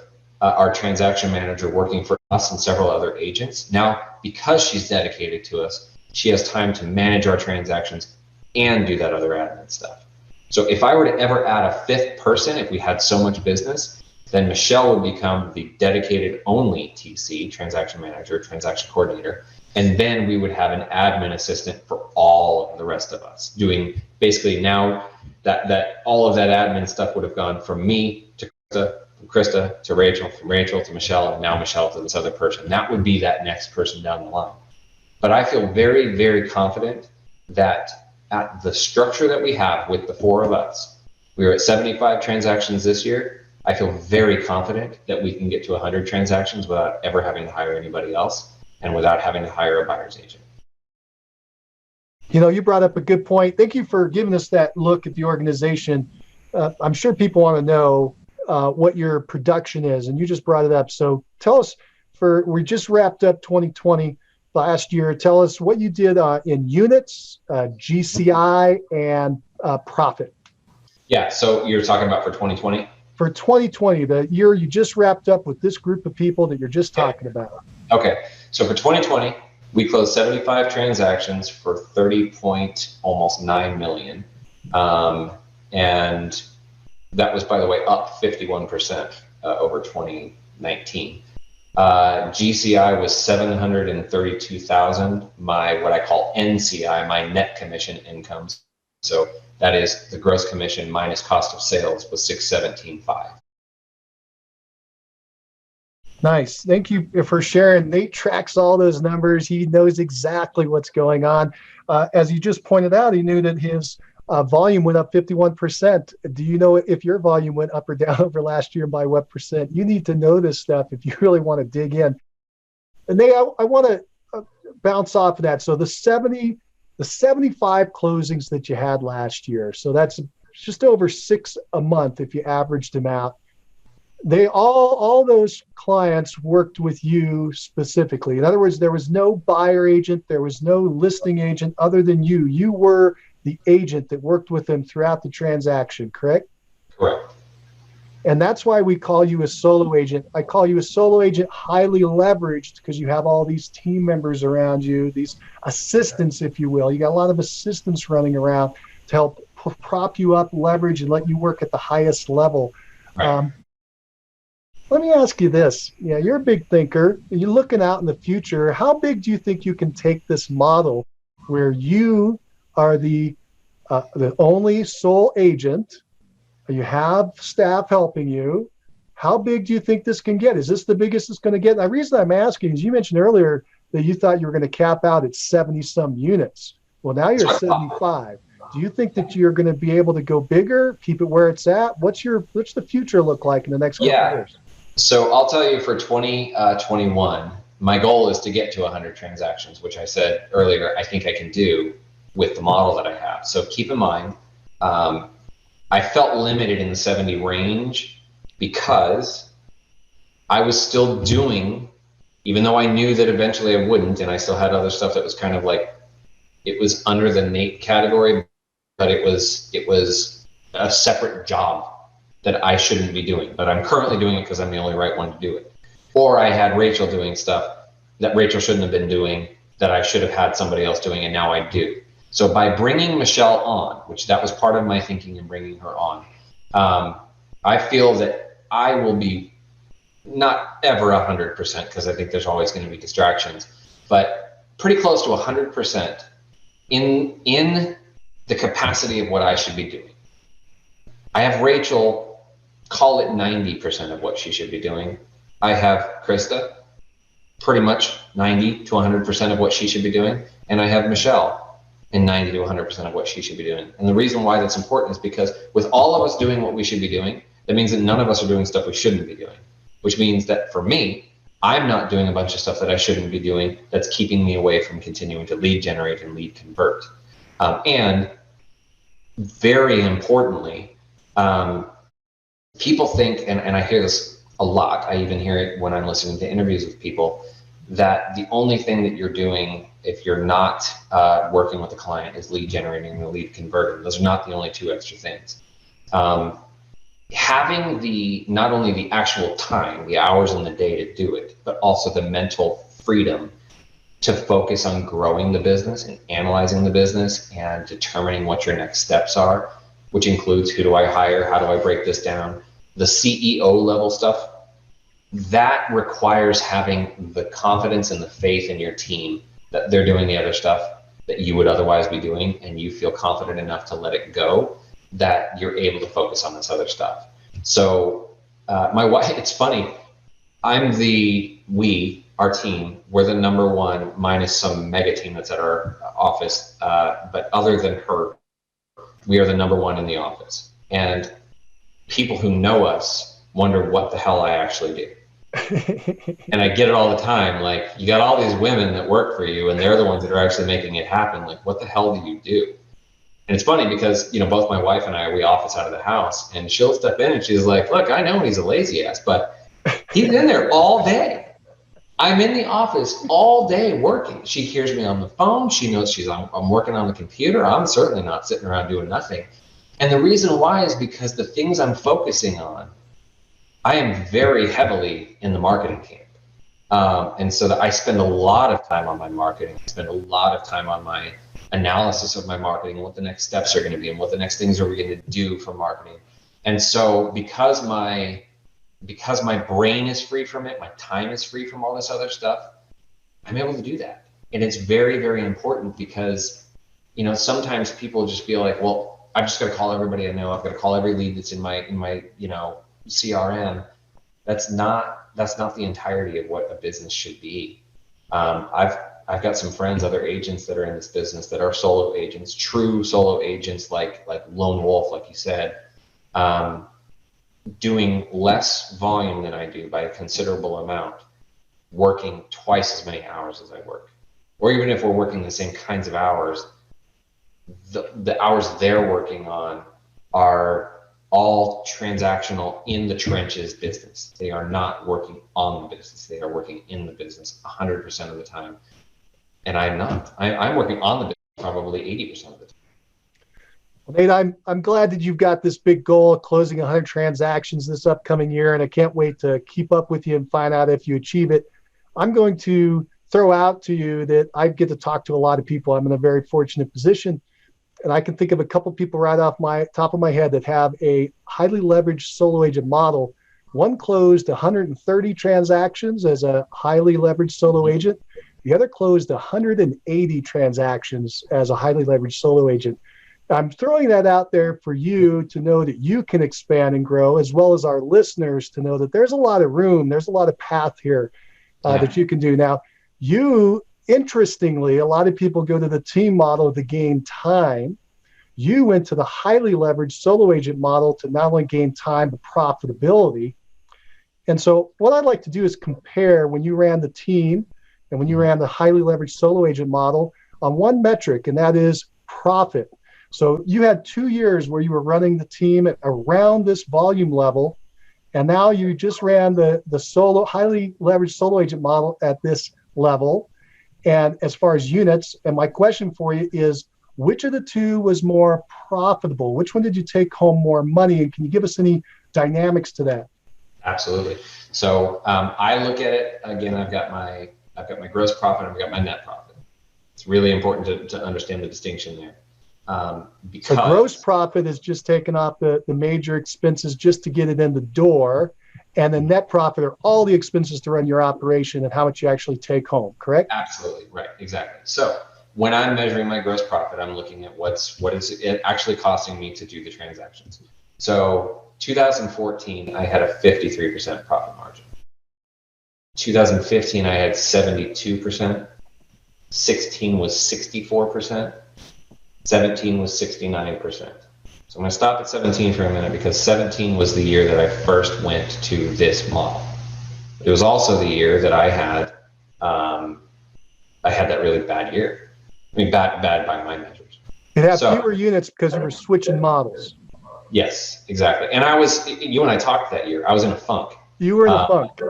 our transaction manager working for us and several other agents, now because she's dedicated to us, she has time to manage our transactions and do that other admin stuff. So if I were to ever add a fifth person, if we had so much business, then Michelle would become the dedicated only TC, transaction manager, transaction coordinator. And then we would have an admin assistant for all of the rest of us, doing basically now that all of that admin stuff would have gone from me to Krista, from Krista to Rachel, from Rachel to Michelle, and now Michelle to this other person. That would be that next person down the line. But I feel very, very confident that at the structure that we have with the four of us, we were at 75 transactions this year. I feel very confident that we can get to 100 transactions without ever having to hire anybody else and without having to hire a buyer's agent. You brought up a good point. Thank you for giving us that look at the organization. I'm sure people want to know what your production is, and you just brought it up. So tell us, we just wrapped up 2020 last year. Tell us what you did in units, GCI, and profit. Yeah, so you're talking about for 2020? For 2020, the year you just wrapped up with this group of people that you're just talking about. Okay, so for 2020, we closed 75 transactions for almost 9 million. And that was, by the way, up 51% over 2019. GCI was 732,000. What I call NCI, my net commission incomes. So that is the gross commission minus cost of sales, was 617.5. Nice. Thank you for sharing. Nate tracks all those numbers. He knows exactly what's going on. As you just pointed out, he knew that his volume went up 51%. Do you know if your volume went up or down over last year and by what percent? You need to know this stuff if you really want to dig in. And Nate, I want to bounce off of that. So the 75 closings that you had last year, so that's just over 6 a month if you averaged them out. They all those clients worked with you specifically. In other words, there was no buyer agent, there was no listing agent other than you. You were the agent that worked with them throughout the transaction, correct? Correct. And that's why we call you a solo agent. I call you a solo agent, highly leveraged, because you have all these team members around you, these assistants, if you will. You got a lot of assistants running around to help prop you up, leverage, and let you work at the highest level. Right. Let me ask you this. You're a big thinker. You're looking out in the future. How big do you think you can take this model where you are the only sole agent? You have staff helping you. How big do you think this can get? Is this the biggest it's going to get? The reason I'm asking is you mentioned earlier that you thought you were going to cap out at 70-some units. Well, now you're at 75. Do you think that you're going to be able to go bigger, keep it where it's at? What's the future look like in the next couple of years? So I'll tell you, for 2021, my goal is to get to 100 transactions, which I said earlier, I think I can do with the model that I have. So keep in mind, I felt limited in the 70 range because I was still doing, even though I knew that eventually I wouldn't, and I still had other stuff that was kind of like, it was under the Nate category, but it was a separate job that I shouldn't be doing, but I'm currently doing it because I'm the only right one to do it. Or I had Rachel doing stuff that Rachel shouldn't have been doing, that I should have had somebody else doing, and now I do. So by bringing Michelle on, which that was part of my thinking in bringing her on, I feel that I will be not ever 100%, because I think there's always going to be distractions, but pretty close to 100% in the capacity of what I should be doing. I have Rachel, call it 90% of what she should be doing. I have Krista, pretty much 90 to 100% of what she should be doing. And I have Michelle in 90 to 100% of what she should be doing. And the reason why that's important is because with all of us doing what we should be doing, that means that none of us are doing stuff we shouldn't be doing, which means that for me, I'm not doing a bunch of stuff that I shouldn't be doing that's keeping me away from continuing to lead generate and lead convert. And very importantly, people think, and I hear this a lot, I even hear it when I'm listening to interviews with people, that the only thing that you're doing if you're not working with a client is lead generating and lead converting. Those are not the only two extra things. Having not only the actual time, the hours in the day to do it, but also the mental freedom to focus on growing the business and analyzing the business and determining what your next steps are, which includes who do I hire, how do I break this down, the CEO level stuff, that requires having the confidence and the faith in your team that they're doing the other stuff that you would otherwise be doing, and you feel confident enough to let it go, that you're able to focus on this other stuff. So my wife, it's funny, our team, we're the number one minus some mega team that's at our office, but other than her, we are the number one in the office. And people who know us wonder what the hell I actually do. And I get it all the time. Like, you got all these women that work for you and they're the ones that are actually making it happen. Like, what the hell do you do? And it's funny because, both my wife and I, we office out of the house, and she'll step in and she's like, look, I know he's a lazy ass, but he's in there all day. I'm in the office all day working. She hears me on the phone. She knows I'm working on the computer. I'm certainly not sitting around doing nothing. And the reason why is because the things I'm focusing on, I am very heavily in the marketing camp. And so that I spend a lot of time on my marketing. I spend a lot of time on my analysis of my marketing, what the next steps are going to be, and what the next things are we going to do for marketing. And so because my brain is free from it, my time is free from all this other stuff, I'm able to do that. And it's very, very important because, sometimes people just feel like, well, I've just got to call everybody I know. I've got to call every lead that's in my CRM. That's not the entirety of what a business should be. I've got some friends, other agents that are in this business that are solo agents, true solo agents, like lone wolf, like you said, doing less volume than I do by a considerable amount, working twice as many hours as I work. Or even if we're working the same kinds of hours, the hours they're working on are all transactional, in the trenches business. They are not working on the business. They are working in the business 100% of the time. And I'm not. I'm working on the business probably 80% of the time. Well, Nate, I'm glad that you've got this big goal of closing 100 transactions this upcoming year, and I can't wait to keep up with you and find out if you achieve it. I'm going to throw out to you that I get to talk to a lot of people. I'm in a very fortunate position, and I can think of a couple people right off my top of my head that have a highly leveraged solo agent model. One closed 130 transactions as a highly leveraged solo agent. The other closed 180 transactions as a highly leveraged solo agent. I'm throwing that out there for you to know that you can expand and grow, as well as our listeners to know that there's a lot of room, there's a lot of path here that you can do. Now, interestingly, a lot of people go to the team model to gain time. You went to the highly leveraged solo agent model to not only gain time, but profitability. And so what I'd like to do is compare when you ran the team and when you ran the highly leveraged solo agent model on one metric, and that is profit. So you had 2 years where you were running the team at around this volume level, and now you just ran the solo highly leveraged solo agent model at this level. And as far as units, and my question for you is, which of the two was more profitable? Which one did you take home more money? And can you give us any dynamics to that? Absolutely. So I look at it again. I've got my gross profit. I've got my net profit. It's really important to understand the distinction there. Because so gross profit is just taking off the major expenses just to get it in the door, and the net profit are all the expenses to run your operation and how much you actually take home. Correct? Absolutely right. Exactly. So when I'm measuring my gross profit, I'm looking at what is it actually costing me to do the transactions. So 2014, I had a 53% profit margin. 2015, I had 72%. 16 was 64%. 17 was 69%. So I'm going to stop at 17 for a minute because 17 was the year that I first went to this model. It was also the year that I had that really bad year. I mean, bad by my measures. It had fewer units because you were switching models. Yes, exactly. And you and I talked that year. I was in a funk. You were in a funk.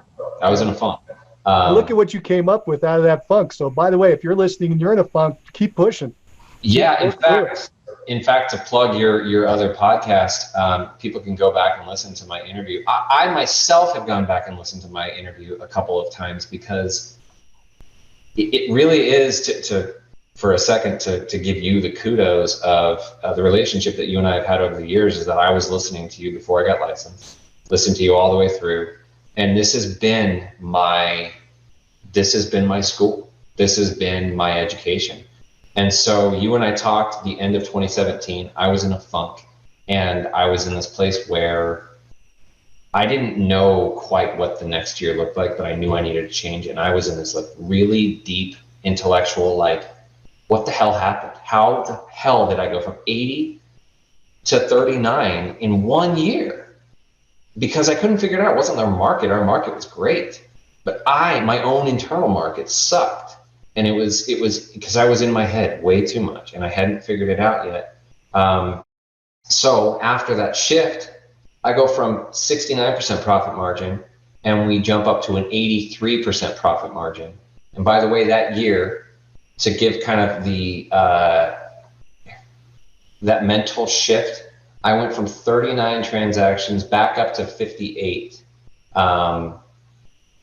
I was in a funk. Look at what you came up with out of that funk. So by the way, if you're listening and you're in a funk, keep pushing. Yeah, in fact, to plug your other podcast, people can go back and listen to my interview. I myself have gone back and listened to my interview a couple of times because it really is for a second to give you the kudos of the relationship that you and I have had over the years. Is that I was listening to you before I got licensed, listened to you all the way through, and this has been my school. This has been my education. And so you and I talked the end of 2017. I was in a funk, and I was in this place where I didn't know quite what the next year looked like, but I knew I needed to change. And I was in this like really deep intellectual, like, what the hell happened? How the hell did I go from 80 to 39 in 1 year? Because I couldn't figure it out. It wasn't our market. Our market was great, but my own internal market sucked. And it was because I was in my head way too much and I hadn't figured it out yet. So after that shift, I go from 69% profit margin and we jump up to an 83% profit margin. And by the way, that year, to give kind of that mental shift, I went from 39 transactions back up to 58, from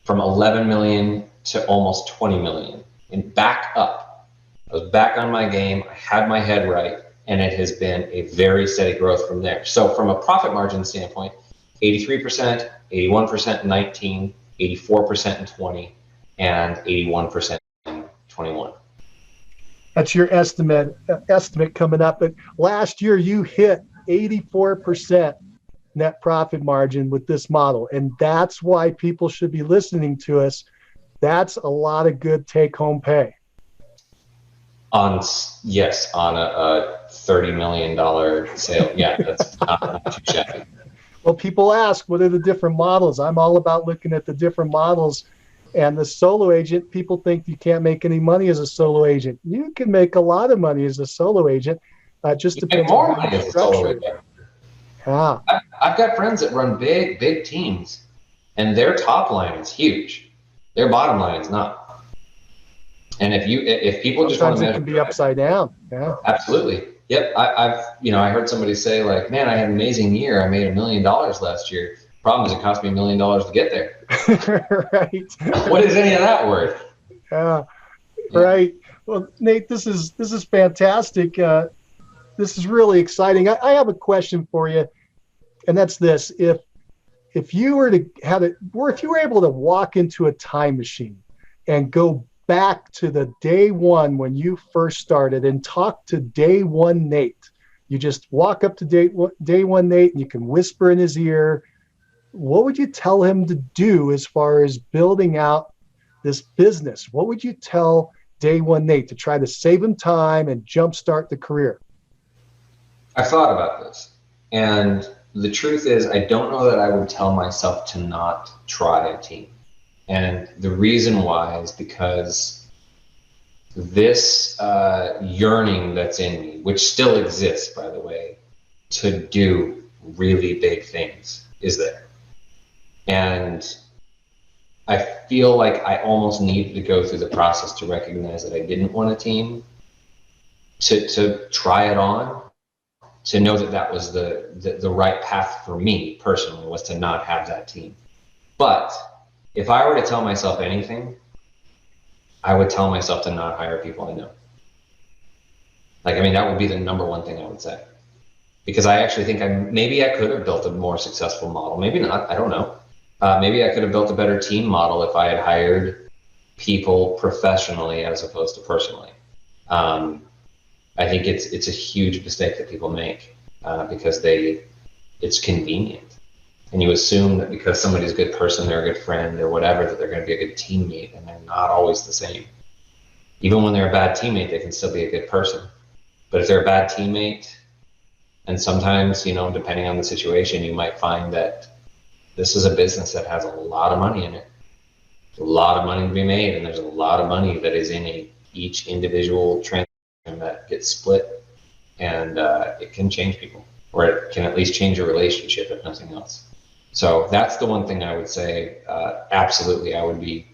11 million to almost 20 million. And back up. I was back on my game. I had my head right, and it has been a very steady growth from there. So from a profit margin standpoint, 83%, 81% in 19, 84% in 20, and 81% in 21. That's your estimate coming up. But last year you hit 84% net profit margin with this model, and that's why people should be listening to us. That's a lot of good take-home pay. On a $30 million sale. Yeah, that's not too shabby. Well, people ask, what are the different models? I'm all about looking at the different models. And the solo agent, people think you can't make any money as a solo agent. You can make a lot of money as a solo agent. Just depends on how you structure it. Yeah. I've got friends that run big teams, and their top line is huge. Their bottom line is not. And if people just want to measure, it can be upside down. Yeah. Absolutely. Yep. I heard somebody say like, man, I had an amazing year. I made $1 million last year. Problem is it cost me $1 million to get there. Right. What is any of that worth? Yeah. Right. Well, Nate, this is fantastic. This is really exciting. I have a question for you, and that's this: if you were able to walk into a time machine and go back to the day one when you first started and talk to day one Nate, you just walk up to day one Nate and you can whisper in his ear, what would you tell him to do as far as building out this business? What would you tell day one Nate to try to save him time and jumpstart the career? I thought about this, and the truth is, I don't know that I would tell myself to not try a team. And the reason why is because this yearning that's in me, which still exists, by the way, to do really big things is there. And I feel like I almost needed to go through the process to recognize that I didn't want a team, to try it on, to know that that was the right path for me personally, was to not have that team. But if I were to tell myself anything, I would tell myself to not hire people I know. Like, I mean, that would be the number one thing I would say. Because I actually think maybe I could have built a more successful model. Maybe not, I don't know. Maybe I could have built a better team model if I had hired people professionally as opposed to personally. I think it's a huge mistake that people make because it's convenient. And you assume that because somebody's a good person, they're a good friend or whatever, that they're going to be a good teammate, and they're not always the same. Even when they're a bad teammate, they can still be a good person. But if they're a bad teammate, and sometimes, you know, depending on the situation, you might find that this is a business that has a lot of money in it. A lot of money to be made, and there's a lot of money that is in each individual transaction that gets split, and it can change people, or it can at least change a relationship, if nothing else. So that's the one thing I would say, absolutely, I would be,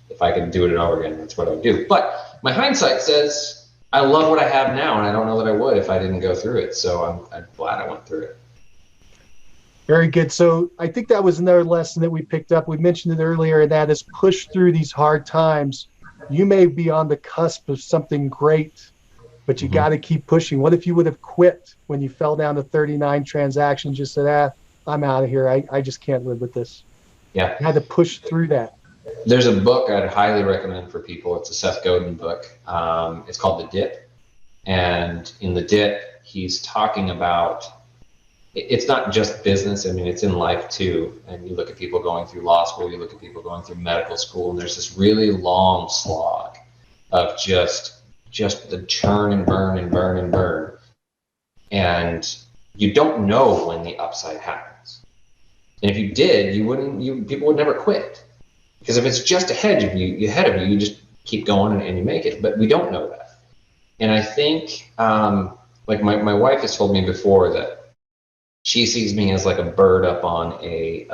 if I could do it over again, that's what I would do. But my hindsight says, I love what I have now, and I don't know that I would if I didn't go through it. So I'm glad I went through it. Very good. So I think that was another lesson that we picked up. We mentioned it earlier, and that is push through these hard times. You may be on the cusp of something great, but you got to keep pushing. What if you would have quit when you fell down to 39 transactions, just said, I'm out of here. I just can't live with this. Yeah. You had to push through that. There's a book I'd highly recommend for people. It's a Seth Godin book. It's called The Dip. And in The Dip, he's talking about, it's not just business. I mean, it's in life too. And you look at people going through law school, you look at people going through medical school, and there's this really long slog of just the churn and burn and burn and burn. And you don't know when the upside happens. And if you did, people would never quit. Because if it's just ahead of you, you just keep going and you make it. But we don't know that. And I think, like my wife has told me before that she sees me as like a bird up on a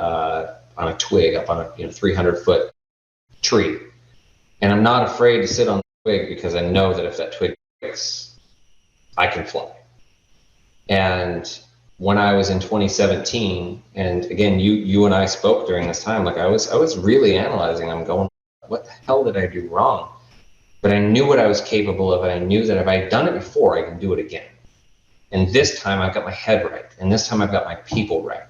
twig, up on a 300-foot tree. And I'm not afraid to sit on the twig because I know that if that twig breaks, I can fly. And when I was in 2017, and again, you and I spoke during this time, like I was really analyzing. I'm going, what the hell did I do wrong? But I knew what I was capable of, and I knew that if I had done it before, I can do it again. And this time I've got my head right, and this time I've got my people right.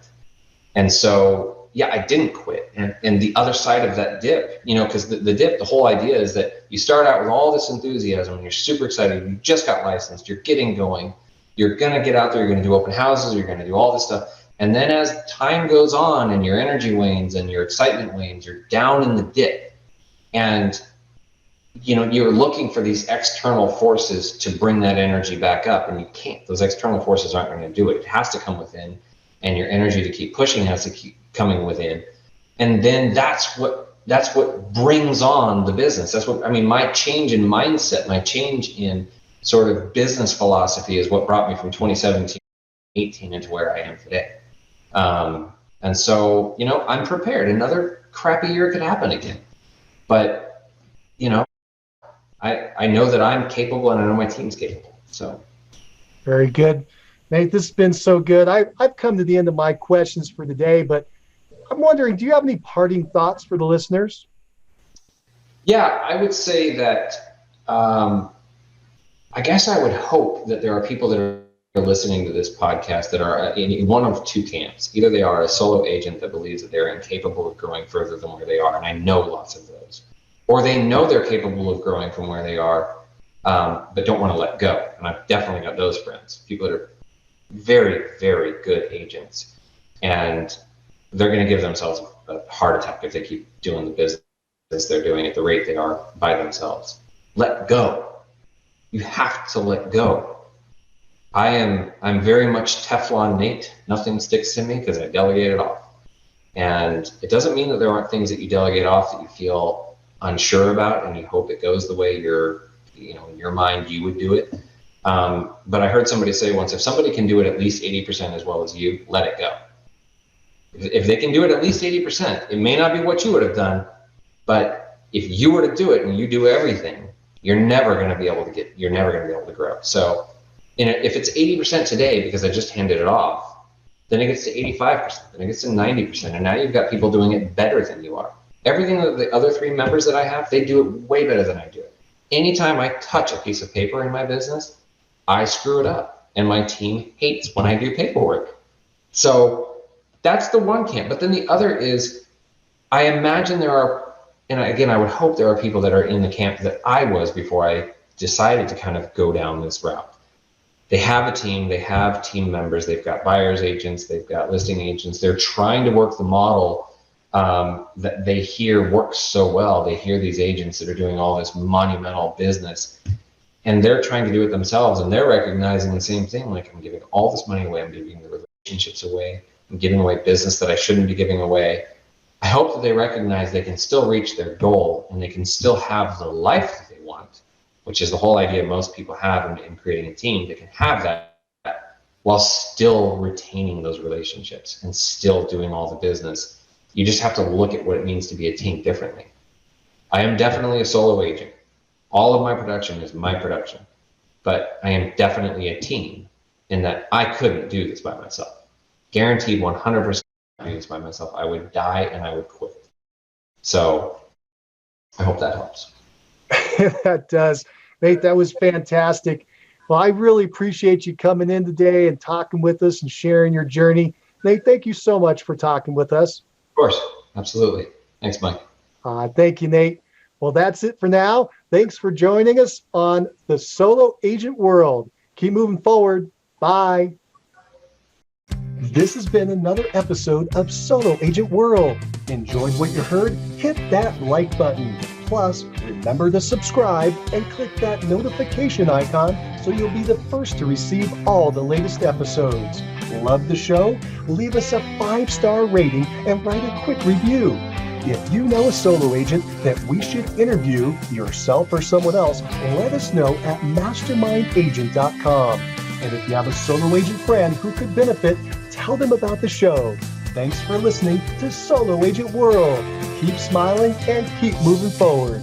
And so, yeah, I didn't quit. And the other side of that dip, because the dip, the whole idea is that you start out with all this enthusiasm, and you're super excited, you just got licensed, you're getting going, you're going to get out there, you're going to do open houses, you're going to do all this stuff. And then as time goes on and your energy wanes and your excitement wanes, you're down in the dip. And, you're looking for these external forces to bring that energy back up, and you can't. Those external forces aren't going to do it. It has to come within, and your energy to keep pushing has to keep coming within. And then that's what brings on the business. That's what, my change in mindset, my change in sort of business philosophy is what brought me from 2017, 18 into where I am today. And so, I'm prepared. Another crappy year could happen again. But, I know that I'm capable, and I know my team's capable. So. Very good. Nate, this has been so good. I've come to the end of my questions for today, but I'm wondering, do you have any parting thoughts for the listeners? Yeah, I would say that, I guess I would hope that there are people that are listening to this podcast that are in one of two camps. Either they are a solo agent that believes that they're incapable of growing further than where they are, and I know lots of those. Or they know they're capable of growing from where they are, but don't want to let go. And I've definitely got those friends, people that are very, very good agents. And they're going to give themselves a heart attack if they keep doing the business they're doing at the rate they are by themselves. Let go. You have to let go. I'm very much Teflon Nate. Nothing sticks to me because I delegate it off. And it doesn't mean that there aren't things that you delegate off that you feel unsure about and you hope it goes the way in your mind you would do it. But I heard somebody say once, if somebody can do it at least 80% as well as you, let it go. If they can do it at least 80%, it may not be what you would have done, but if you were to do it and you do everything, you're never going to be able to grow. So if it's 80% today because I just handed it off, then it gets to 85%, then it gets to 90%, and now you've got people doing it better than you are. Everything that the other 3 members that I have, they do it way better than I do it. Anytime I touch a piece of paper in my business, I screw it up, and my team hates when I do paperwork. So that's the one camp. But then the other is, I imagine there are, and again, I would hope there are people that are in the camp that I was before I decided to kind of go down this route. They have a team, they have team members, they've got buyer's agents, they've got listing agents. They're trying to work the model that they hear works so well. They hear these agents that are doing all this monumental business, and they're trying to do it themselves, and they're recognizing the same thing, like, I'm giving all this money away, I'm giving the relationships away, I'm giving away business that I shouldn't be giving away. I hope that they recognize they can still reach their goal and they can still have the life that they want, which is the whole idea most people have in creating a team. They can have that while still retaining those relationships and still doing all the business. You just have to look at what it means to be a team differently. I am definitely a solo agent. All of my production is my production, but I am definitely a team in that I couldn't do this by myself. Guaranteed 100% do this by myself. I would die and I would quit. So I hope that helps. That does. Nate, that was fantastic. Well, I really appreciate you coming in today and talking with us and sharing your journey. Nate, thank you so much for talking with us. Of course. Absolutely. Thanks, Mike. Thank you, Nate. Well, that's it for now. Thanks for joining us on the Solo Agent World. Keep moving forward. Bye. This has been another episode of Solo Agent World. Enjoyed what you heard? Hit that like button. Plus, remember to subscribe and click that notification icon so you'll be the first to receive all the latest episodes. Love the show? Leave us a 5-star rating and write a quick review. If you know a solo agent that we should interview, yourself or someone else, let us know at mastermindagent.com. And if you have a solo agent friend who could benefit, tell them about the show. Thanks for listening to Solo Agent World. Keep smiling and keep moving forward.